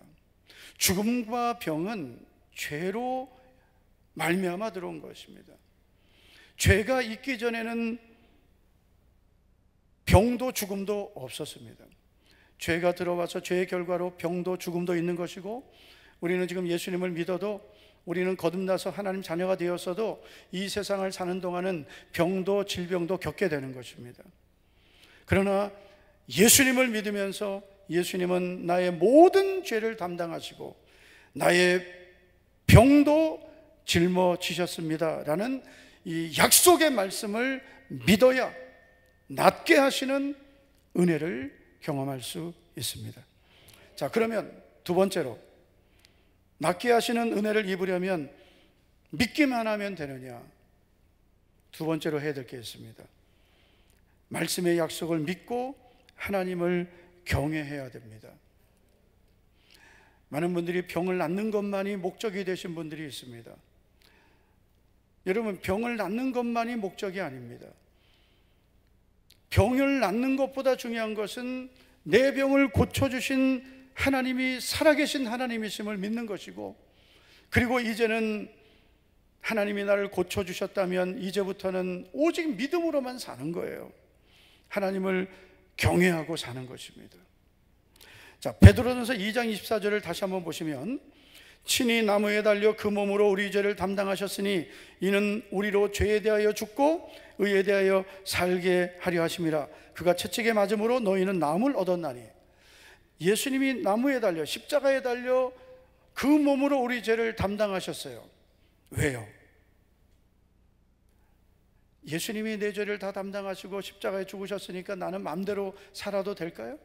죽음과 병은 죄로 말미암아 들어온 것입니다. 죄가 있기 전에는 병도 죽음도 없었습니다. 죄가 들어와서 죄의 결과로 병도 죽음도 있는 것이고, 우리는 지금 예수님을 믿어도, 우리는 거듭나서 하나님 자녀가 되었어도 이 세상을 사는 동안은 병도 질병도 겪게 되는 것입니다. 그러나 예수님을 믿으면서 예수님은 나의 모든 죄를 담당하시고 나의 병도 짊어지셨습니다 라는 이 약속의 말씀을 믿어야 낫게 하시는 은혜를 경험할 수 있습니다. 자, 그러면 두 번째로, 낫게 하시는 은혜를 입으려면 믿기만 하면 되느냐? 두 번째로 해야 될 게 있습니다. 말씀의 약속을 믿고 하나님을 경외해야 됩니다. 많은 분들이 병을 낫는 것만이 목적이 되신 분들이 있습니다. 여러분, 병을 낫는 것만이 목적이 아닙니다. 병을 낫는 것보다 중요한 것은 내 병을 고쳐주신 하나님이 살아계신 하나님이심을 믿는 것이고, 그리고 이제는 하나님이 나를 고쳐주셨다면 이제부터는 오직 믿음으로만 사는 거예요. 하나님을 경외하고 사는 것입니다. 자, 베드로전서 2장 24절을 다시 한번 보시면, 친히 나무에 달려 그 몸으로 우리 죄를 담당하셨으니 이는 우리로 죄에 대하여 죽고 의에 대하여 살게 하려 하심이라. 그가 채찍에 맞음으로 너희는 나음을 얻었나니. 예수님이 나무에 달려, 십자가에 달려 그 몸으로 우리 죄를 담당하셨어요. 왜요? 예수님이 내 죄를 다 담당하시고 십자가에 죽으셨으니까 나는 마음대로 살아도 될까요?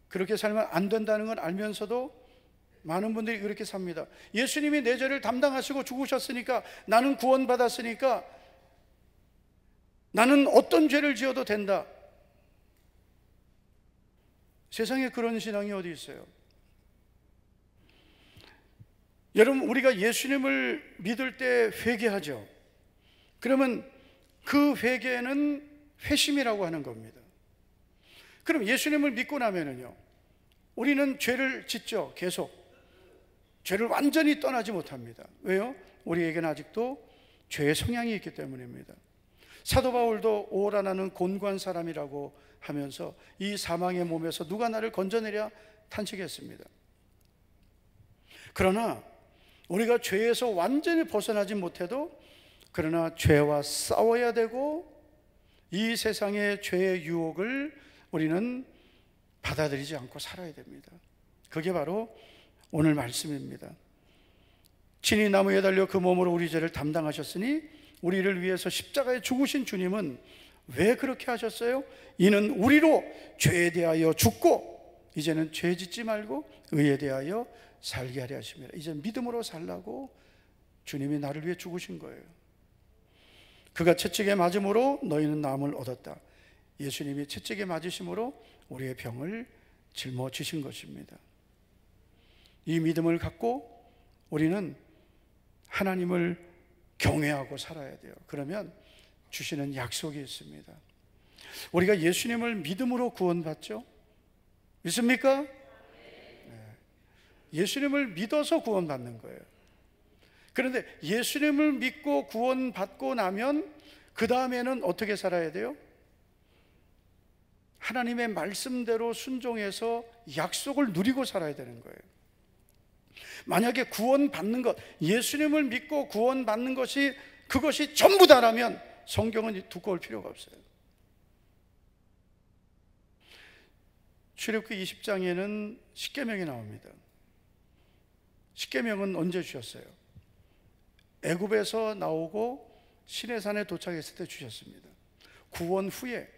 그렇게 살면 안 된다는 걸 알면서도 많은 분들이 그렇게 삽니다. 예수님이 내 죄를 담당하시고 죽으셨으니까, 나는 구원받았으니까 나는 어떤 죄를 지어도 된다. 세상에 그런 신앙이 어디 있어요? 여러분, 우리가 예수님을 믿을 때 회개하죠. 그러면 그 회개는 회심이라고 하는 겁니다. 그럼 예수님을 믿고 나면은요, 우리는 죄를 짓죠. 계속 죄를 완전히 떠나지 못합니다. 왜요? 우리에게는 아직도 죄의 성향이 있기 때문입니다. 사도 바울도 오라 나는 곤고한 사람이라고 하면서 이 사망의 몸에서 누가 나를 건져내랴 탄식했습니다. 그러나 우리가 죄에서 완전히 벗어나지 못해도, 그러나 죄와 싸워야 되고 이 세상의 죄의 유혹을 우리는 받아들이지 않고 살아야 됩니다. 그게 바로 오늘 말씀입니다. 친히 나무에 달려 그 몸으로 우리 죄를 담당하셨으니 우리를 위해서 십자가에 죽으신 주님은 왜 그렇게 하셨어요? 이는 우리로 죄에 대하여 죽고 이제는 죄 짓지 말고 의에 대하여 살게 하려 하십니다. 이제 믿음으로 살라고 주님이 나를 위해 죽으신 거예요. 그가 채찍에 맞음으로 너희는 나음을 얻었다. 예수님이 채찍에 맞으심으로 우리의 병을 짊어지신 것입니다. 이 믿음을 갖고 우리는 하나님을 경외하고 살아야 돼요. 그러면 주시는 약속이 있습니다. 우리가 예수님을 믿음으로 구원받죠? 믿습니까? 네. 예수님을 믿어서 구원받는 거예요. 그런데 예수님을 믿고 구원받고 나면 그 다음에는 어떻게 살아야 돼요? 하나님의 말씀대로 순종해서 약속을 누리고 살아야 되는 거예요. 만약에 구원받는 것, 예수님을 믿고 구원받는 것이 그것이 전부다라면 성경은 두꺼울 필요가 없어요. 출애굽기 20장에는 십계명이 나옵니다. 십계명은 언제 주셨어요? 애굽에서 나오고 시내산에 도착했을 때 주셨습니다. 구원 후에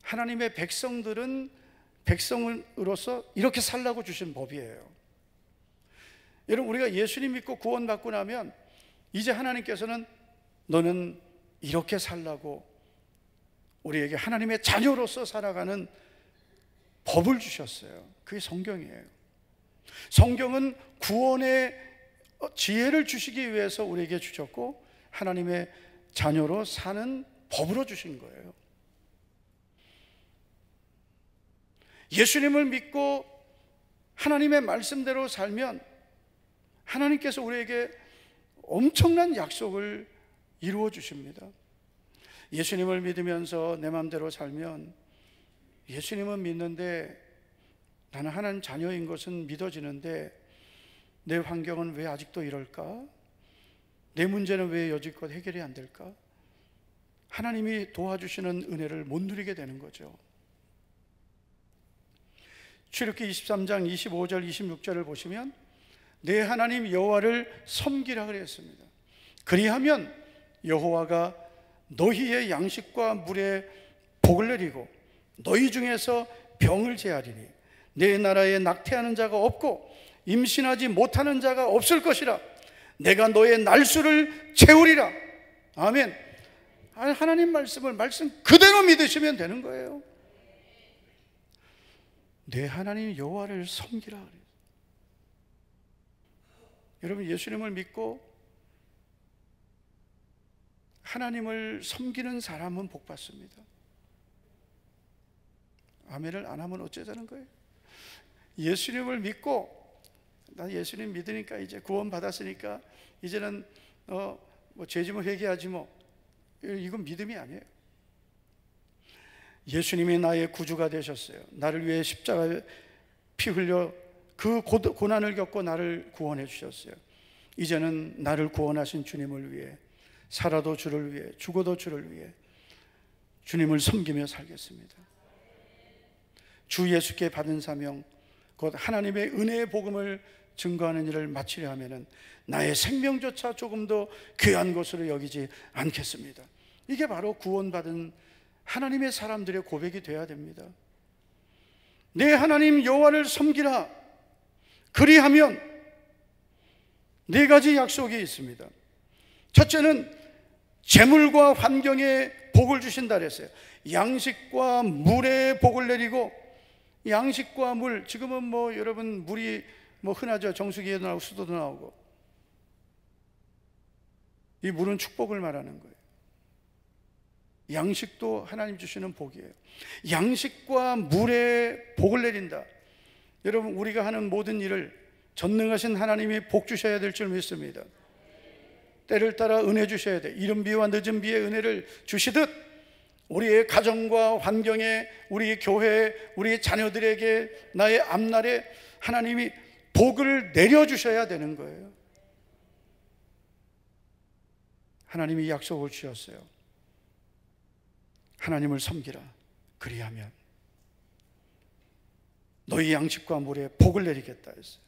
하나님의 백성들은 백성으로서 이렇게 살라고 주신 법이에요. 여러분, 우리가 예수님 믿고 구원받고 나면 이제 하나님께서는 너는 이렇게 살라고 우리에게 하나님의 자녀로서 살아가는 법을 주셨어요. 그게 성경이에요. 성경은 구원의 지혜를 주시기 위해서 우리에게 주셨고 하나님의 자녀로 사는 법으로 주신 거예요. 예수님을 믿고 하나님의 말씀대로 살면 하나님께서 우리에게 엄청난 약속을 이루어 주십니다. 예수님을 믿으면서 내 마음대로 살면 예수님은 믿는데 나는 하나님 자녀인 것은 믿어지는데 내 환경은 왜 아직도 이럴까? 내 문제는 왜 여지껏 해결이 안 될까? 하나님이 도와주시는 은혜를 못 누리게 되는 거죠. 출애굽기 23장 25절 26절을 보시면 내 하나님 여호와를 섬기라 그랬습니다. 그리하면 여호와가 너희의 양식과 물에 복을 내리고 너희 중에서 병을 제하리니 내 나라에 낙태하는 자가 없고 임신하지 못하는 자가 없을 것이라. 내가 너의 날수를 채우리라. 아멘. 하나님 말씀을 말씀 그대로 믿으시면 되는 거예요. 내 하나님 여호와를 섬기라 그래요. 여러분, 예수님을 믿고 하나님을 섬기는 사람은 복 받습니다. 아멘을 안 하면 어쩌자는 거예요? 예수님을 믿고 나 예수님 믿으니까 이제 구원 받았으니까 이제는 뭐 죄지면 회개하지 뭐, 이건 믿음이 아니에요. 예수님이 나의 구주가 되셨어요. 나를 위해 십자가에 피 흘려 그 고난을 겪고 나를 구원해 주셨어요. 이제는 나를 구원하신 주님을 위해 살아도 주를 위해 죽어도 주를 위해 주님을 섬기며 살겠습니다. 주 예수께 받은 사명 곧 하나님의 은혜의 복음을 증거하는 일을 마치려 하면은 나의 생명조차 조금도 귀한 것으로 여기지 않겠습니다. 이게 바로 구원받은 하나님의 사람들의 고백이 되어야 됩니다. 내 하나님 여호와를 섬기라. 그리하면 네 가지 약속이 있습니다. 첫째는 재물과 환경에 복을 주신다 그랬어요. 양식과 물에 복을 내리고, 양식과 물, 지금은 뭐 여러분 물이 뭐 흔하죠. 정수기에도 나오고 수도도 나오고. 이 물은 축복을 말하는 거예요. 양식도 하나님 주시는 복이에요. 양식과 물에 복을 내린다. 여러분, 우리가 하는 모든 일을 전능하신 하나님이 복 주셔야 될 줄 믿습니다. 때를 따라 은혜 주셔야 돼. 이른 비와 늦은 비의 은혜를 주시듯 우리의 가정과 환경에, 우리 교회에, 우리 자녀들에게, 나의 앞날에 하나님이 복을 내려주셔야 되는 거예요. 하나님이 약속을 주셨어요. 하나님을 섬기라. 그리하면 너희 양식과 물에 복을 내리겠다 했어요.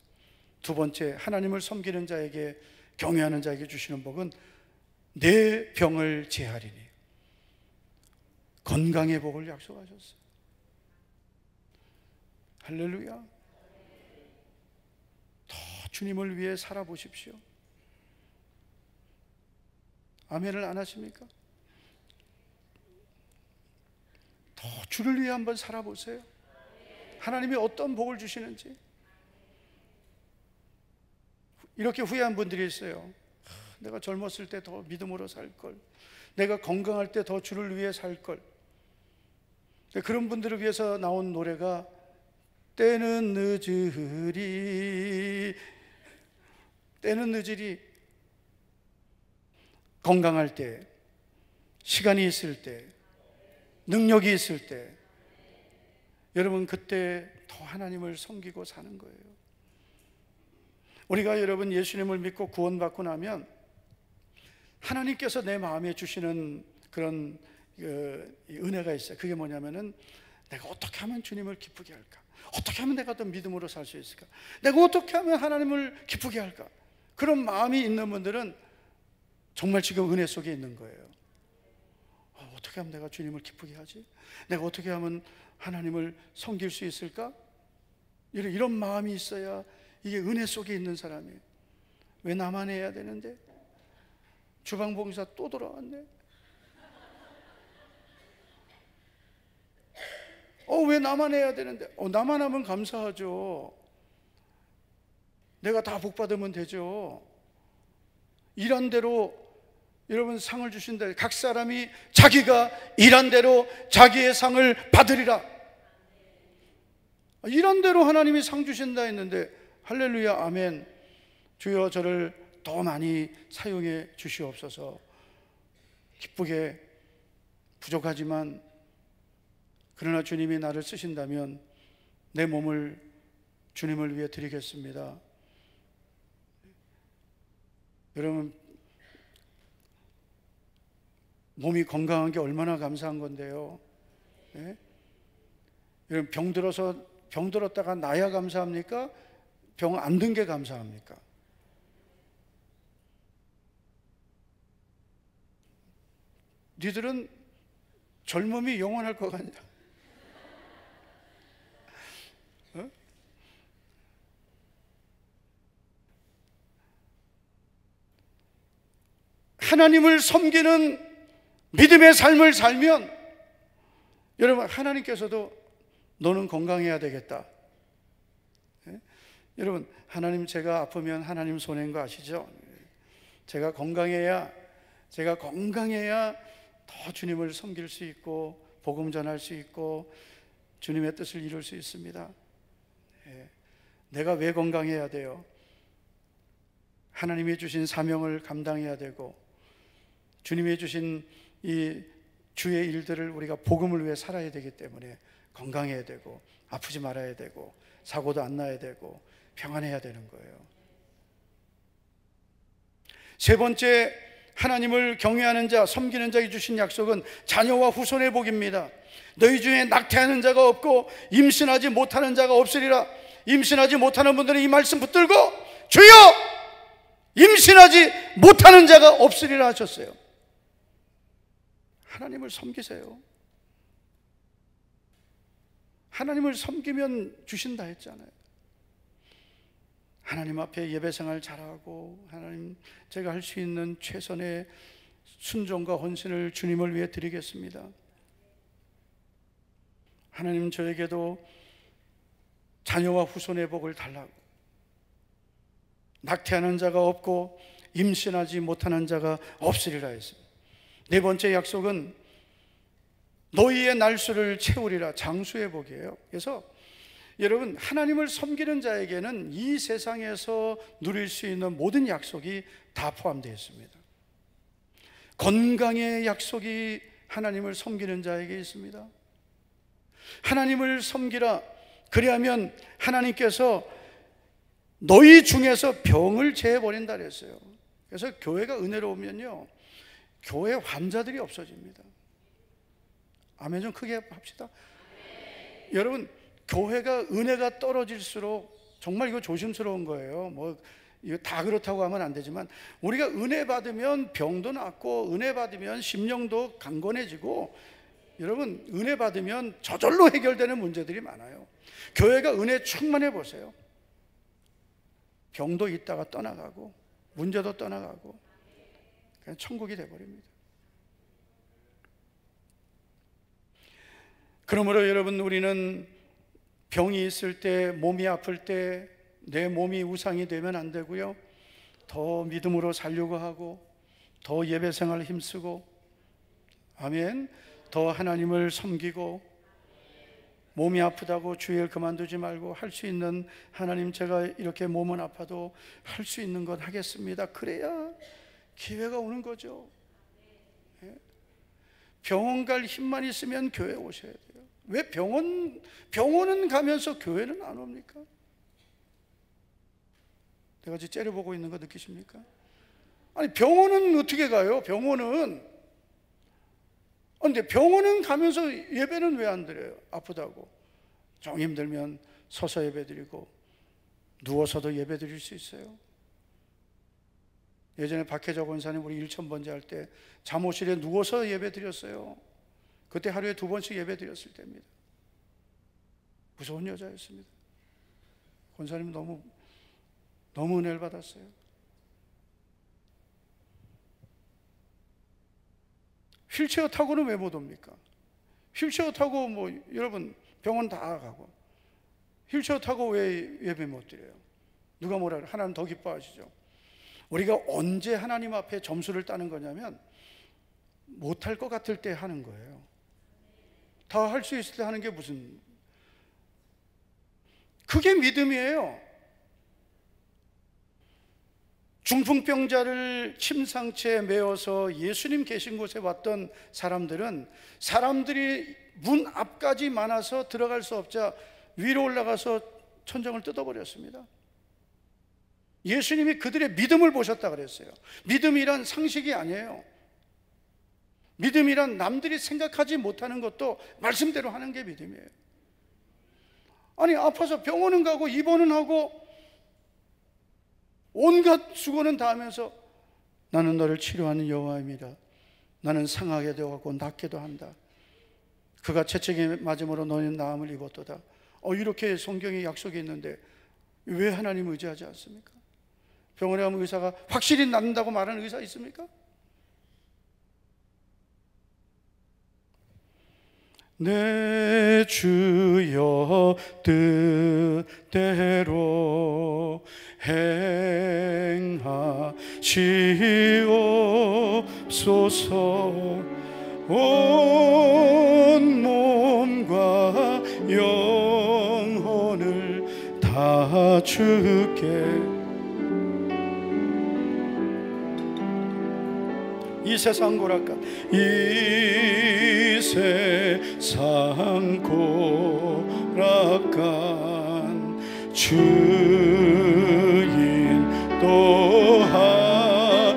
두 번째, 하나님을 섬기는 자에게, 경외하는 자에게 주시는 복은 내 병을 제하리니 건강의 복을 약속하셨어요. 할렐루야. 더 주님을 위해 살아보십시오. 아멘을 안 하십니까? 더 더 주를 위해 한번 살아보세요. 하나님이 어떤 복을 주시는지. 이렇게 후회한 분들이 있어요. 내가 젊었을 때 더 믿음으로 살걸, 내가 건강할 때 더 주를 위해 살걸. 그런 분들을 위해서 나온 노래가 때는 늦으리, 때는 늦으리. 건강할 때, 시간이 있을 때, 능력이 있을 때, 여러분 그때 더 하나님을 섬기고 사는 거예요. 우리가 여러분 예수님을 믿고 구원받고 나면 하나님께서 내 마음에 주시는 그런 은혜가 있어요. 그게 뭐냐면은 내가 어떻게 하면 주님을 기쁘게 할까? 어떻게 하면 내가 더 믿음으로 살 수 있을까? 내가 어떻게 하면 하나님을 기쁘게 할까? 그런 마음이 있는 분들은 정말 지금 은혜 속에 있는 거예요. 어떻게 하면 내가 주님을 기쁘게 하지? 내가 어떻게 하면 하나님을 섬길 수 있을까? 이런 마음이 있어야 이게 은혜 속에 있는 사람이에요. 왜 나만 해야 되는데? 주방봉사 또 돌아왔네. 왜 나만 해야 되는데? 나만 하면 감사하죠. 내가 다 복 받으면 되죠. 일한 대로 여러분 상을 주신다. 각 사람이 자기가 일한 대로 자기의 상을 받으리라. 일한 대로 하나님이 상 주신다 했는데 할렐루야 아멘. 주여 저를 더 많이 사용해 주시옵소서. 기쁘게, 부족하지만 그러나 주님이 나를 쓰신다면 내 몸을 주님을 위해 드리겠습니다. 여러분 몸이 건강한 게 얼마나 감사한 건데요. 네? 여러분 병 들었다가 나야 감사합니까? 병 안 든 게 감사합니까? 니들은 젊음이 영원할 것 같냐? 어? 하나님을 섬기는 믿음의 삶을 살면 여러분 하나님께서도 너는 건강해야 되겠다. 예? 여러분 하나님 제가 아프면 하나님 손해인 거 아시죠? 제가 건강해야 더 주님을 섬길 수 있고 복음 전할 수 있고 주님의 뜻을 이룰 수 있습니다. 예. 내가 왜 건강해야 돼요? 하나님이 주신 사명을 감당해야 되고 주님이 주신 이 주의 일들을 우리가 복음을 위해 살아야 되기 때문에 건강해야 되고 아프지 말아야 되고 사고도 안 나야 되고 평안해야 되는 거예요. 세 번째, 하나님을 경외하는 자, 섬기는 자에게 주신 약속은 자녀와 후손의 복입니다. 너희 중에 낙태하는 자가 없고 임신하지 못하는 자가 없으리라. 임신하지 못하는 분들은 이 말씀 붙들고 주여 임신하지 못하는 자가 없으리라 하셨어요. 하나님을 섬기세요. 하나님을 섬기면 주신다 했잖아요. 하나님 앞에 예배생활 잘하고 하나님 제가 할 수 있는 최선의 순종과 헌신을 주님을 위해 드리겠습니다. 하나님 저에게도 자녀와 후손의 복을 달라고. 낙태하는 자가 없고 임신하지 못하는 자가 없으리라 했습니다. 네 번째 약속은 너희의 날수를 채우리라. 장수의 복이에요. 그래서 여러분 하나님을 섬기는 자에게는 이 세상에서 누릴 수 있는 모든 약속이 다 포함되어 있습니다. 건강의 약속이 하나님을 섬기는 자에게 있습니다. 하나님을 섬기라. 그리하면 하나님께서 너희 중에서 병을 제해버린다 그랬어요. 그래서 교회가 은혜로우면요 교회 환자들이 없어집니다. 아멘 좀 크게 합시다. 여러분 교회가 은혜가 떨어질수록 정말 이거 조심스러운 거예요. 뭐 이거 다 그렇다고 하면 안 되지만 우리가 은혜 받으면 병도 낫고 은혜 받으면 심령도 강건해지고 여러분 은혜 받으면 저절로 해결되는 문제들이 많아요. 교회가 은혜 충만해 보세요. 병도 있다가 떠나가고 문제도 떠나가고 그냥 천국이 돼버립니다. 그러므로 여러분, 우리는 병이 있을 때, 몸이 아플 때 내 몸이 우상이 되면 안 되고요, 더 믿음으로 살려고 하고, 더 예배 생활 힘쓰고, 아멘, 더 하나님을 섬기고, 몸이 아프다고 주일 그만두지 말고 할 수 있는, 하나님 제가 이렇게 몸은 아파도 할 수 있는 것 하겠습니다. 그래야 기회가 오는 거죠. 병원 갈 힘만 있으면 교회 오셔야 돼요. 왜 병원은 가면서 교회는 안 옵니까? 내가 지금 째려보고 있는 거 느끼십니까? 아니, 병원은 어떻게 가요? 병원은. 근데 병원은 가면서 예배는 왜 안 드려요? 아프다고. 좀 힘들면 서서 예배 드리고 누워서도 예배 드릴 수 있어요. 예전에 박혜자 권사님 우리 1,000번째 할 때 잠옷실에 누워서 예배 드렸어요. 그때 하루에 2번씩 예배 드렸을 때입니다. 무서운 여자였습니다. 권사님 너무 은혜를 받았어요. 휠체어 타고는 왜 못 옵니까? 휠체어 타고 여러분 병원 다 가고 휠체어 타고 왜 예배 못 드려요? 누가 뭐라 그래요? 하나님 더 기뻐하시죠. 우리가 언제 하나님 앞에 점수를 따는 거냐면 못할 것 같을 때 하는 거예요. 다 할 수 있을 때 하는 게 무슨, 그게 믿음이에요. 중풍병자를 침상체에 메어서 예수님 계신 곳에 왔던 사람들이 문 앞까지 많아서 들어갈 수 없자 위로 올라가서 천정을 뜯어버렸습니다. 예수님이 그들의 믿음을 보셨다 그랬어요. 믿음이란 상식이 아니에요. 믿음이란 남들이 생각하지 못하는 것도 말씀대로 하는 게 믿음이에요. 아니, 아파서 병원은 가고 입원은 하고 온갖 수고는 다 하면서 나는 너를 치료하는 여호와입니다. 나는 상하게 되어가고 낫게도 한다. 그가 채찍에 맞음으로 너는 나음을 입었도다. 이렇게 성경에 약속이 있는데 왜 하나님 의지하지 않습니까? 병원에 가면 의사가 확실히 낫는다고 말하는 의사 있습니까? 내 주여 뜻대로 행하시옵소서. 온 몸과 영혼을 다 주께. 이 세상 고락간, 이 세상 고락간 주인 또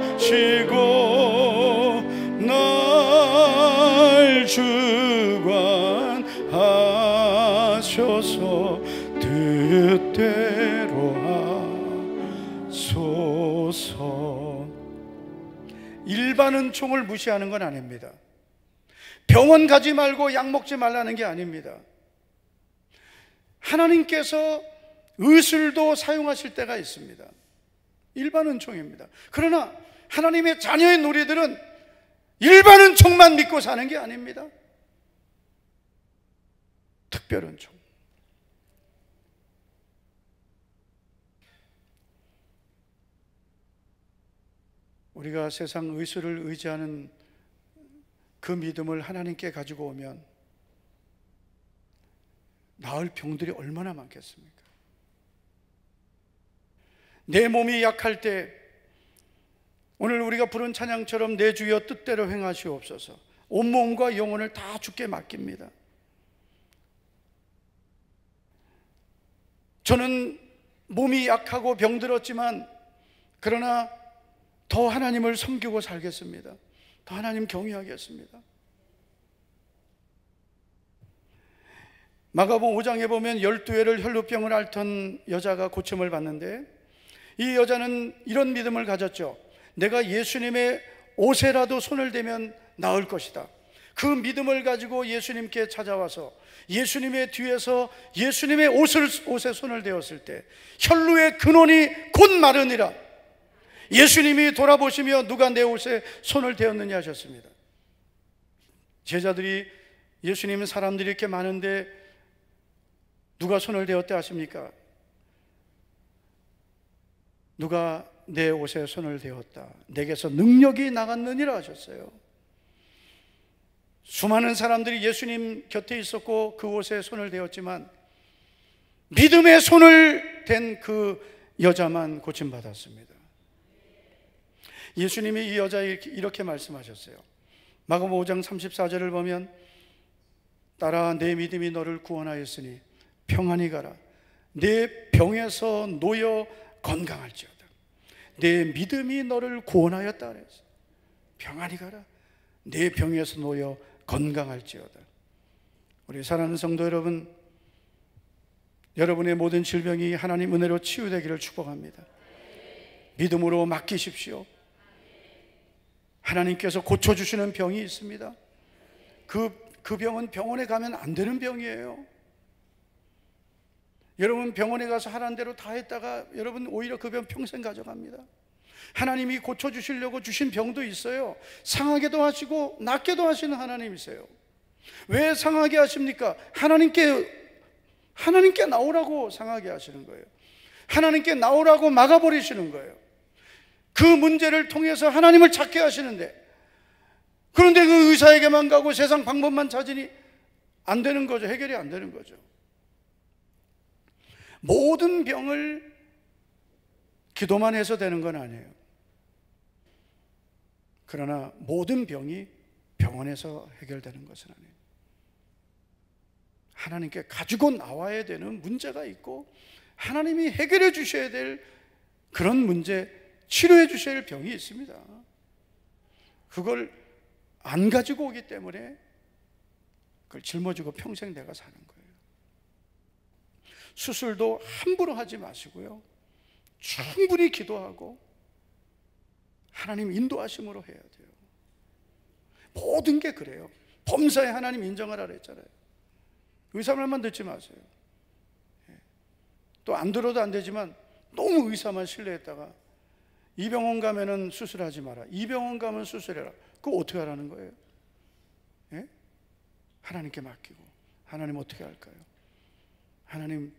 하시고 날 주관하셔서 뜻대로 하소서. 일반 은총을 무시하는 건 아닙니다. 병원 가지 말고 약 먹지 말라는 게 아닙니다. 하나님께서 의술도 사용하실 때가 있습니다. 일반 은총입니다. 그러나 하나님의 자녀인 우리들은 일반 은총만 믿고 사는 게 아닙니다. 특별 은총. 우리가 세상 의술을 의지하는 그 믿음을 하나님께 가지고 오면 나을 병들이 얼마나 많겠습니까? 내 몸이 약할 때 오늘 우리가 부른 찬양처럼 내 주여 뜻대로 행하시옵소서. 온몸과 영혼을 다 주께 맡깁니다. 저는 몸이 약하고 병들었지만 그러나 더 하나님을 섬기고 살겠습니다. 더 하나님 경외하겠습니다. 마가복음 5장에 보면 12회를 혈루병을 앓던 여자가 고침을 받는데 이 여자는 이런 믿음을 가졌죠. 내가 예수님의 옷에라도 손을 대면 나을 것이다. 그 믿음을 가지고 예수님께 찾아와서 예수님의 뒤에서 예수님의 옷에 손을 대었을 때 혈루의 근원이 곧 마르니라. 예수님이 돌아보시며 누가 내 옷에 손을 대었느냐 하셨습니다. 제자들이 예수님은 사람들이 이렇게 많은데 누가 손을 대었다 하십니까? 누가 내 옷에 손을 대었다, 내게서 능력이 나갔느니라 하셨어요. 수많은 사람들이 예수님 곁에 있었고 그 옷에 손을 대었지만 믿음의 손을 댄 그 여자만 고침받았습니다. 예수님이 이 여자에게 이렇게 말씀하셨어요. 마가복음 5장 34절을 보면 딸아, 내 믿음이 너를 구원하였으니 평안히 가라. 내 병에서 놓여 건강할지어다. 내 믿음이 너를 구원하였다 그랬어요. 평안히 가라. 내 병에서 놓여 건강할지어다. 우리 사랑하는 성도 여러분, 여러분의 모든 질병이 하나님 은혜로 치유되기를 축복합니다. 믿음으로 맡기십시오. 하나님께서 고쳐주시는 병이 있습니다. 그 병은 병원에 가면 안 되는 병이에요. 여러분 병원에 가서 하라는 대로 다 했다가 여러분 오히려 그 병 평생 가져갑니다. 하나님이 고쳐주시려고 주신 병도 있어요. 상하게도 하시고 낫게도 하시는 하나님이세요. 왜 상하게 하십니까? 하나님께 나오라고 상하게 하시는 거예요. 하나님께 나오라고 막아버리시는 거예요. 그 문제를 통해서 하나님을 찾게 하시는데, 그런데 그 의사에게만 가고 세상 방법만 찾으니 안 되는 거죠. 해결이 안 되는 거죠. 모든 병을 기도만 해서 되는 건 아니에요. 그러나 모든 병이 병원에서 해결되는 것은 아니에요. 하나님께 가지고 나와야 되는 문제가 있고 하나님이 해결해 주셔야 될 그런 문제, 치료해 주셔야 할 병이 있습니다. 그걸 안 가지고 오기 때문에 그걸 짊어지고 평생 내가 사는 거예요. 수술도 함부로 하지 마시고요, 충분히 기도하고 하나님 인도하심으로 해야 돼요. 모든 게 그래요. 범사에 하나님 인정하라 그랬잖아요. 의사 말만 듣지 마세요. 또 안 들어도 안 되지만 너무 의사만 신뢰했다가 이 병원 가면은 수술하지 마라, 이 병원 가면 수술해라. 그거 어떻게 하라는 거예요? 예? 하나님께 맡기고. 하나님 어떻게 할까요? 하나님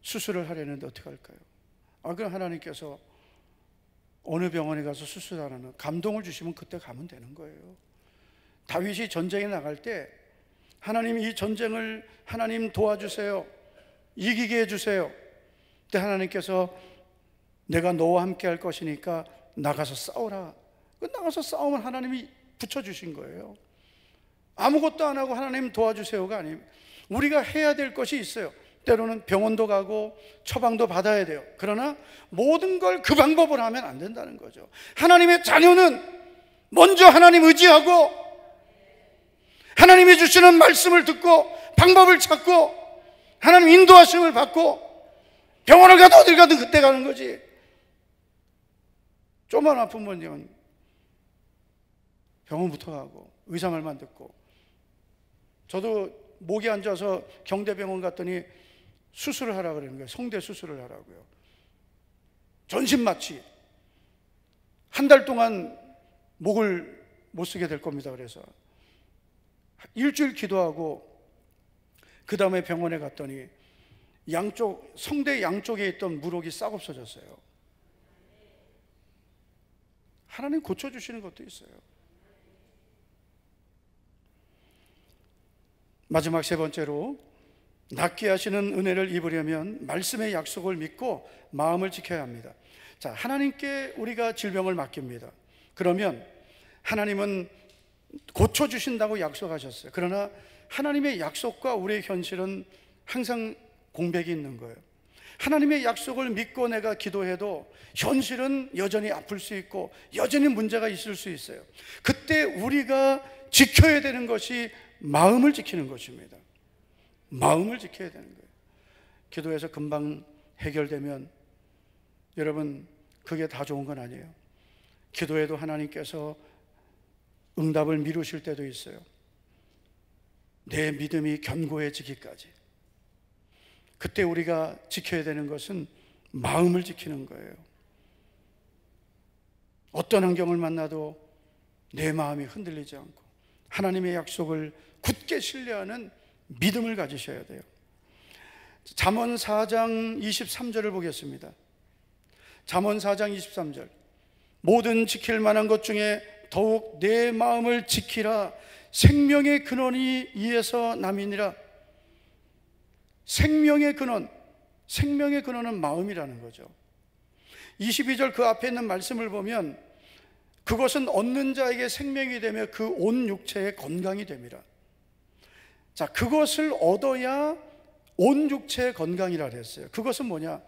수술을 하려는데 어떻게 할까요? 그럼 하나님께서 어느 병원에 가서 수술하라는 감동을 주시면 그때 가면 되는 거예요. 다윗이 전쟁에 나갈 때 하나님 이 전쟁을 하나님 도와주세요, 이기게 해주세요. 그때 하나님께서 내가 너와 함께 할 것이니까 나가서 싸우라. 나가서 싸우면 하나님이 붙여주신 거예요. 아무것도 안 하고 하나님 도와주세요가 아니에요. 우리가 해야 될 것이 있어요. 때로는 병원도 가고 처방도 받아야 돼요. 그러나 모든 걸 그 방법으로 하면 안 된다는 거죠. 하나님의 자녀는 먼저 하나님 의지하고 하나님이 주시는 말씀을 듣고 방법을 찾고 하나님 인도하심을 받고 병원을 가도 어딜 가든 그때 가는 거지. 좀만 아프면 병원부터 가고 의사 말만 듣고. 저도 목이 안 좋아서 경대병원 갔더니 수술을 하라 그러는 거예요. 성대 수술을 하라고요. 전신마취. 한 달 동안 목을 못 쓰게 될 겁니다. 그래서 일주일 기도하고 그 다음에 병원에 갔더니 성대 양쪽에 있던 물혹이 싹 없어졌어요. 하나님 고쳐주시는 것도 있어요. 마지막 세 번째로, 낫게 하시는 은혜를 입으려면 말씀의 약속을 믿고 마음을 지켜야 합니다. 자, 하나님께 우리가 질병을 맡깁니다. 그러면 하나님은 고쳐주신다고 약속하셨어요. 그러나 하나님의 약속과 우리의 현실은 항상 공백이 있는 거예요. 하나님의 약속을 믿고 내가 기도해도 현실은 여전히 아플 수 있고 여전히 문제가 있을 수 있어요. 그때 우리가 지켜야 되는 것이 마음을 지키는 것입니다. 마음을 지켜야 되는 거예요. 기도해서 금방 해결되면 여러분 그게 다 좋은 건 아니에요. 기도해도 하나님께서 응답을 미루실 때도 있어요. 내 믿음이 견고해지기까지. 그때 우리가 지켜야 되는 것은 마음을 지키는 거예요. 어떤 환경을 만나도 내 마음이 흔들리지 않고 하나님의 약속을 굳게 신뢰하는 믿음을 가지셔야 돼요. 잠언 4장 23절을 보겠습니다. 잠언 4장 23절. 모든 지킬 만한 것 중에 더욱 내 마음을 지키라. 생명의 근원이 이에서 남이니라. 생명의 근원, 생명의 근원은 마음이라는 거죠. 22절 그 앞에 있는 말씀을 보면 그것은 얻는 자에게 생명이 되며 그 온 육체의 건강이 됨이라. 자, 그것을 얻어야 온 육체의 건강이라 그랬어요. 그것은 뭐냐?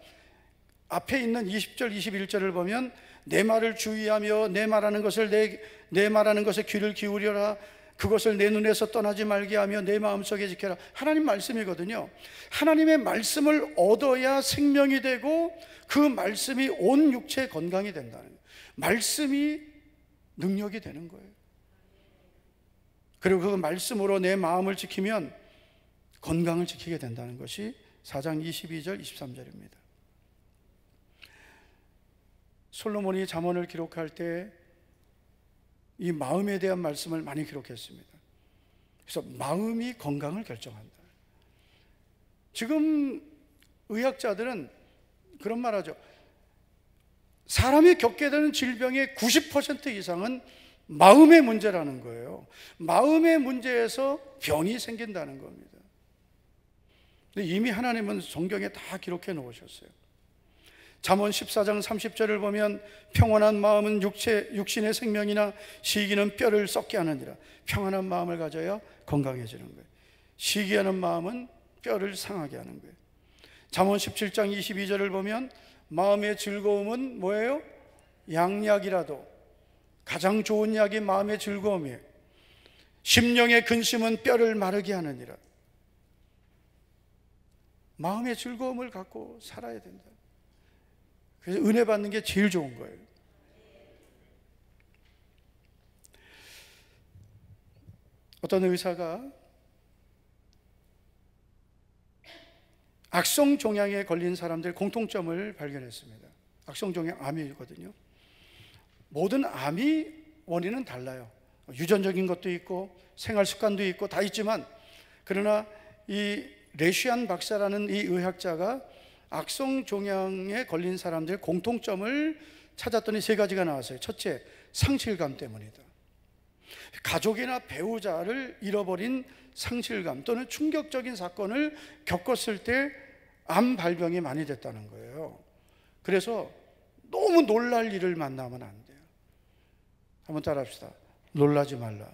앞에 있는 20절 21절을 보면 내 말을 주의하며 내 말하는 것에 귀를 기울여라. 그것을 내 눈에서 떠나지 말게 하며 내 마음속에 지켜라. 하나님 말씀이거든요. 하나님의 말씀을 얻어야 생명이 되고 그 말씀이 온 육체의 건강이 된다는 거예요. 말씀이 능력이 되는 거예요. 그리고 그 말씀으로 내 마음을 지키면 건강을 지키게 된다는 것이 4장 22절 23절입니다. 솔로몬이 잠언을 기록할 때 이 마음에 대한 말씀을 많이 기록했습니다. 그래서 마음이 건강을 결정한다. 지금 의학자들은 그런 말 하죠. 사람이 겪게 되는 질병의 90% 이상은 마음의 문제라는 거예요. 마음의 문제에서 병이 생긴다는 겁니다. 근데 이미 하나님은 성경에 다 기록해 놓으셨어요. 잠언 14장 30절을 보면 평안한 마음은 육신의 생명이나 시기는 뼈를 썩게 하느니라. 평안한 마음을 가져야 건강해지는 거예요. 시기하는 마음은 뼈를 상하게 하는 거예요. 잠언 17장 22절을 보면 마음의 즐거움은 뭐예요? 양약이라도 가장 좋은 약이 마음의 즐거움이에요. 심령의 근심은 뼈를 마르게 하느니라. 마음의 즐거움을 갖고 살아야 된다. 그래서 은혜 받는 게 제일 좋은 거예요. 어떤 의사가 악성종양에 걸린 사람들 공통점을 발견했습니다. 악성종양 암이거든요. 모든 암이 원인은 달라요. 유전적인 것도 있고 생활 습관도 있고 다 있지만, 그러나 이 레시안 박사라는 이 의학자가 악성종양에 걸린 사람들 공통점을 찾았더니 3가지가 나왔어요. 첫째, 상실감 때문이다. 가족이나 배우자를 잃어버린 상실감 또는 충격적인 사건을 겪었을 때 암 발병이 많이 됐다는 거예요. 그래서 너무 놀랄 일을 만나면 안 돼요. 한번 따라 합시다. 놀라지 말라.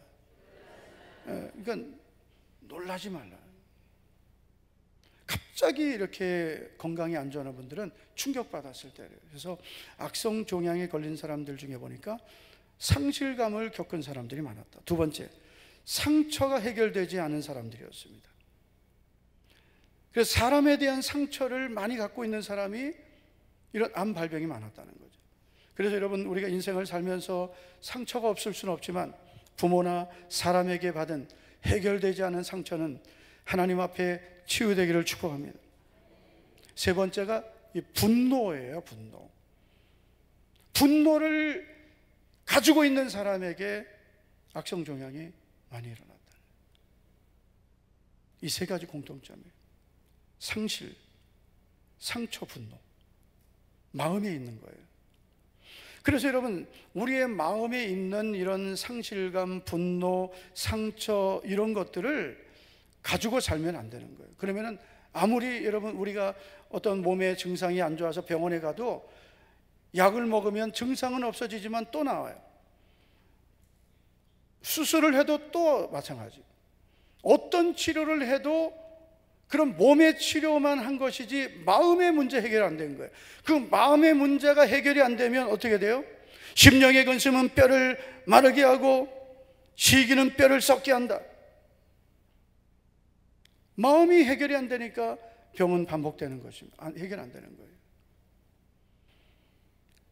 그러니까 놀라지 말라. 갑자기 이렇게 건강이 안 좋은 분들은 충격받았을 때래요. 그래서 악성종양에 걸린 사람들 중에 보니까 상실감을 겪은 사람들이 많았다. 두 번째, 상처가 해결되지 않은 사람들이었습니다. 그래서 사람에 대한 상처를 많이 갖고 있는 사람이 이런 암 발병이 많았다는 거죠. 그래서 여러분, 우리가 인생을 살면서 상처가 없을 수는 없지만 부모나 사람에게 받은 해결되지 않은 상처는 하나님 앞에 치유되기를 축복합니다. 세 번째가 이 분노예요. 분노를 가지고 있는 사람에게 악성종양이 많이 일어났다. 이 3가지 공통점이에요. 상실, 상처, 분노. 마음에 있는 거예요. 그래서 여러분, 우리의 마음에 있는 이런 상실감, 분노, 상처, 이런 것들을 가지고 살면 안 되는 거예요. 그러면은 아무리 여러분 우리가 어떤 몸의 증상이 안 좋아서 병원에 가도 약을 먹으면 증상은 없어지지만 또 나와요. 수술을 해도 또 마찬가지. 어떤 치료를 해도 그럼 몸의 치료만 한 것이지 마음의 문제 해결 안 된 거예요. 그 마음의 문제가 해결이 안 되면 어떻게 돼요? 심령의 근심은 뼈를 마르게 하고 시기는 뼈를 썩게 한다. 마음이 해결이 안 되니까 병은 반복되는 것입니다. 해결 안 되는 거예요.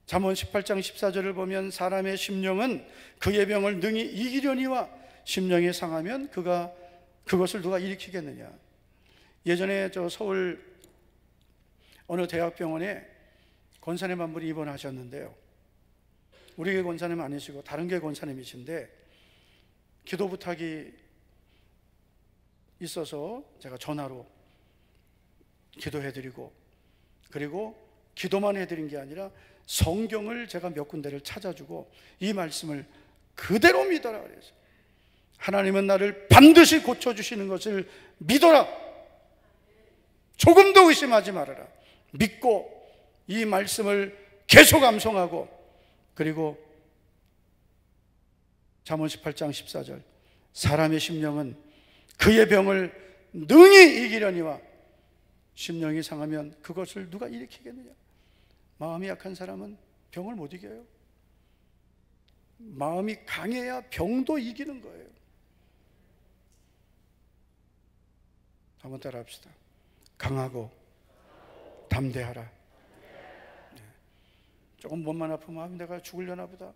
잠언 18장 14절을 보면 사람의 심령은 그의 병을 능히 이기려니와 심령이 상하면 그것을 누가 일으키겠느냐. 예전에 저 서울 어느 대학병원에 권사님 한 분이 입원하셨는데요. 우리 교회 권사님 아니시고 다른 교회 권사님이신데 기도 부탁이 있어서 제가 전화로 기도해드리고, 그리고 기도만 해드린 게 아니라 성경을 제가 몇 군데를 찾아주고 이 말씀을 그대로 믿어라 그래서, 하나님은 나를 반드시 고쳐주시는 것을 믿어라, 조금도 의심하지 말아라, 믿고 이 말씀을 계속 암송하고, 그리고 잠언 18장 14절 사람의 심령은 그의 병을 능히 이기려니와 심령이 상하면 그것을 누가 일으키겠느냐. 마음이 약한 사람은 병을 못 이겨요. 마음이 강해야 병도 이기는 거예요. 한번 따라 합시다. 강하고 담대하라. 네. 조금 몸만 아프면 내가 죽으려나 보다.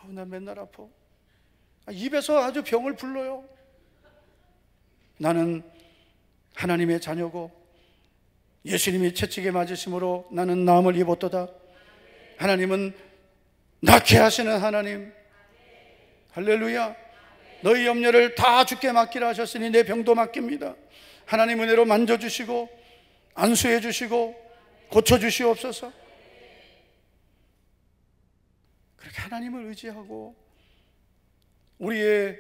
나 맨날 아파. 입에서 아주 병을 불러요. 나는 하나님의 자녀고 예수님이 채찍에 맞으심으로 나는 나음을 입었도다. 하나님은 낫게 하시는 하나님. 할렐루야. 너희 염려를 다 주께 맡기라 하셨으니 내 병도 맡깁니다. 하나님 은혜로 만져주시고 안수해 주시고 고쳐주시옵소서. 그렇게 하나님을 의지하고 우리의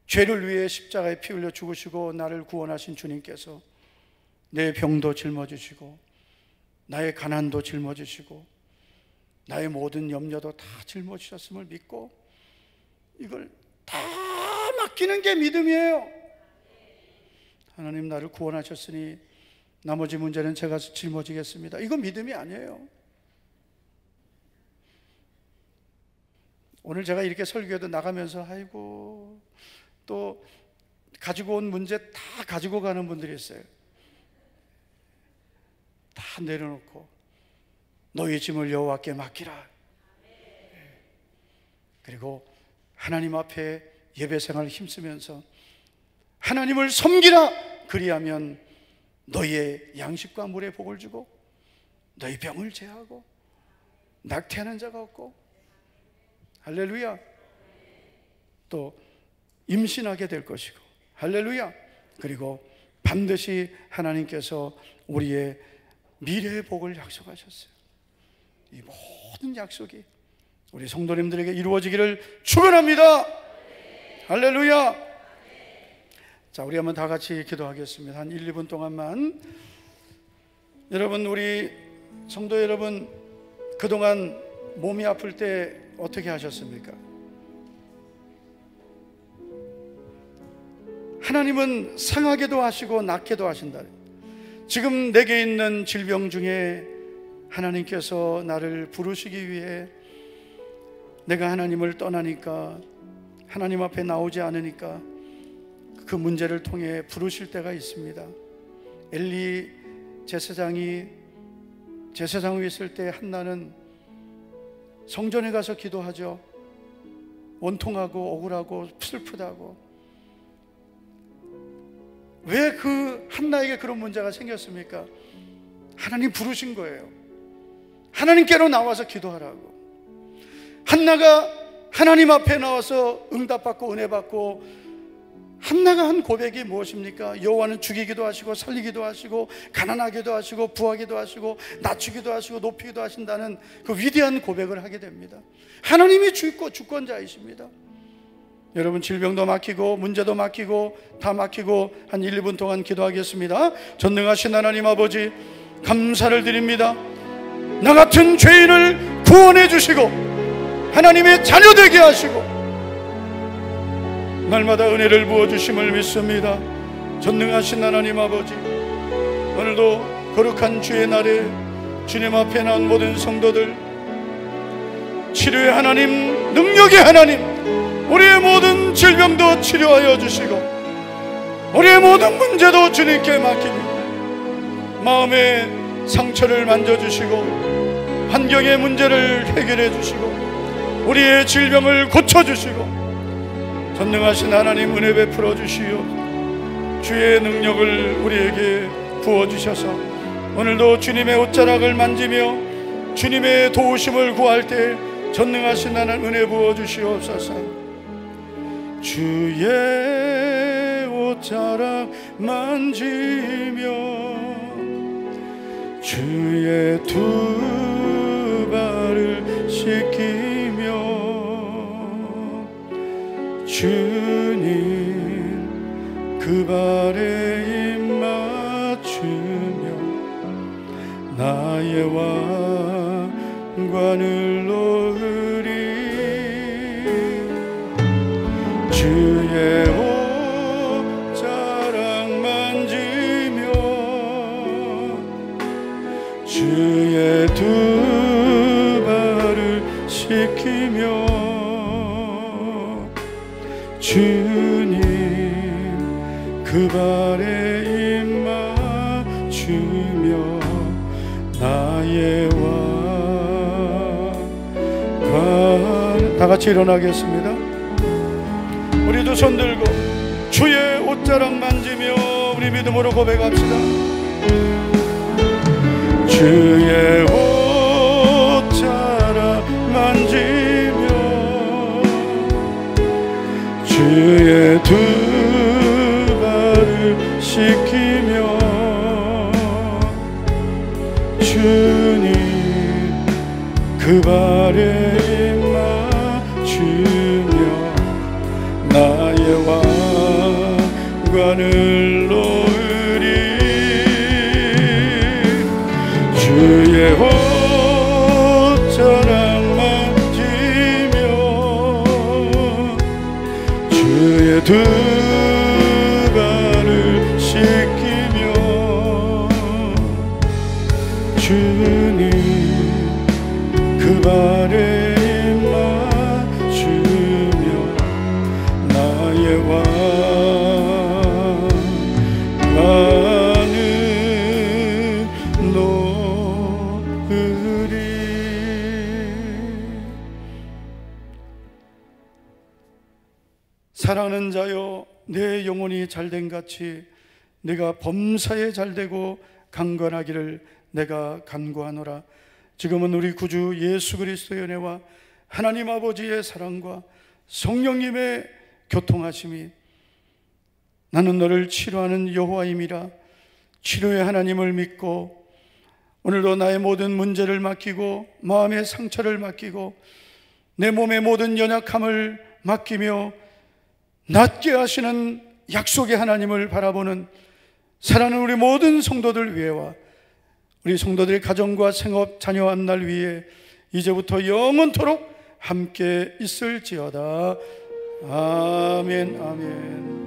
죄를 위해 십자가에 피 흘려 죽으시고 나를 구원하신 주님께서 내 병도 짊어지시고 나의 가난도 짊어지시고 나의 모든 염려도 다 짊어지셨음을 믿고 이걸 다 맡기는 게 믿음이에요. 하나님 나를 구원하셨으니 나머지 문제는 제가 짊어지겠습니다. 이건 믿음이 아니에요. 오늘 제가 이렇게 설교해도 나가면서 아이고 또 가지고 온 문제 다 가지고 가는 분들이 있어요. 다 내려놓고 너희 짐을 여호와께 맡기라. 그리고 하나님 앞에 예배생활을 힘쓰면서 하나님을 섬기라. 그리하면 너희의 양식과 물에 복을 주고 너희 병을 제하고 낙태하는 자가 없고, 할렐루야, 또 임신하게 될 것이고, 할렐루야, 그리고 반드시 하나님께서 우리의 미래의 복을 약속하셨어요. 이 모든 약속이 우리 성도님들에게 이루어지기를 축원합니다. 할렐루야. 자, 우리 한번 다 같이 기도하겠습니다. 한 1, 2분 동안만. 여러분, 우리 성도 여러분, 그동안 몸이 아플 때 어떻게 하셨습니까? 하나님은 상하게도 하시고 낫게도 하신다. 지금 내게 있는 질병 중에 하나님께서 나를 부르시기 위해 내가 하나님을 떠나니까, 하나님 앞에 나오지 않으니까 그 문제를 통해 부르실 때가 있습니다. 엘리 제사장이 제사장 위에 있을 때 한나는 성전에 가서 기도하죠. 원통하고 억울하고 슬프다고. 왜 그 한나에게 그런 문제가 생겼습니까? 하나님 부르신 거예요. 하나님께로 나와서 기도하라고. 한나가 하나님 앞에 나와서 응답받고 은혜받고, 한나가 한 고백이 무엇입니까? 여호와는 죽이기도 하시고 살리기도 하시고 가난하기도 하시고 부하기도 하시고 낮추기도 하시고 높이기도 하신다는 그 위대한 고백을 하게 됩니다. 하나님이 주권자이십니다. 여러분, 질병도 맡기고 문제도 맡기고 다 맡기고 한 1, 2분 동안 기도하겠습니다. 전능하신 하나님 아버지, 감사를 드립니다. 나 같은 죄인을 구원해 주시고 하나님의 자녀 되게 하시고 날마다 은혜를 부어주심을 믿습니다. 전능하신 하나님 아버지, 오늘도 거룩한 주의 날에 주님 앞에 나온 모든 성도들, 치료의 하나님, 능력의 하나님, 우리의 모든 질병도 치료하여 주시고 우리의 모든 문제도 주님께 맡깁니다. 마음의 상처를 만져주시고 환경의 문제를 해결해 주시고 우리의 질병을 고쳐주시고 전능하신 하나님 은혜 베풀어 주시오. 주의 능력을 우리에게 부어주셔서 오늘도 주님의 옷자락을 만지며 주님의 도우심을 구할 때 전능하신 하나님 은혜 부어주시옵소서. 주의 옷자락 만지며 주의 두 발을 씻기며 주님 그 발에 입 맞추며 나의 왕관을 놓으리 주의 옷자락 만지며 주의 두 발을 씻기며 주님 그 발에 입 맞추며 나의 왕관. 다 같이 일어나겠습니다. 우리도 손 들고 주의 옷자락 만지며 우리 믿음으로 고백합시다. 주의 옷자락 만지며 주의 두 발을 씻기며 주님 그 발에 입 맞추며 나의 왕관을 놓으리 주의 옷자락 만지며 주의 두 발을 씻기며 주님 그 발에 입 맞추며 나의 왕관을 놓으리. 사랑하는 자여, 내 영혼이 잘된 같이 내가 범사에 잘되고 강건하기를 내가 간구하노라. 지금은 우리 구주 예수 그리스도의 은혜와 하나님 아버지의 사랑과 성령님의 교통하심이 나는 너를 치료하는 여호와임이라 치료의 하나님을 믿고 오늘도 나의 모든 문제를 맡기고 마음의 상처를 맡기고 내 몸의 모든 연약함을 맡기며 낫게 하시는 약속의 하나님을 바라보는 사랑하는 우리 모든 성도들 위해와 우리 성도들의 가정과 생업, 자녀 앞날 위해 이제부터 영원토록 함께 있을지어다. 아멘, 아멘.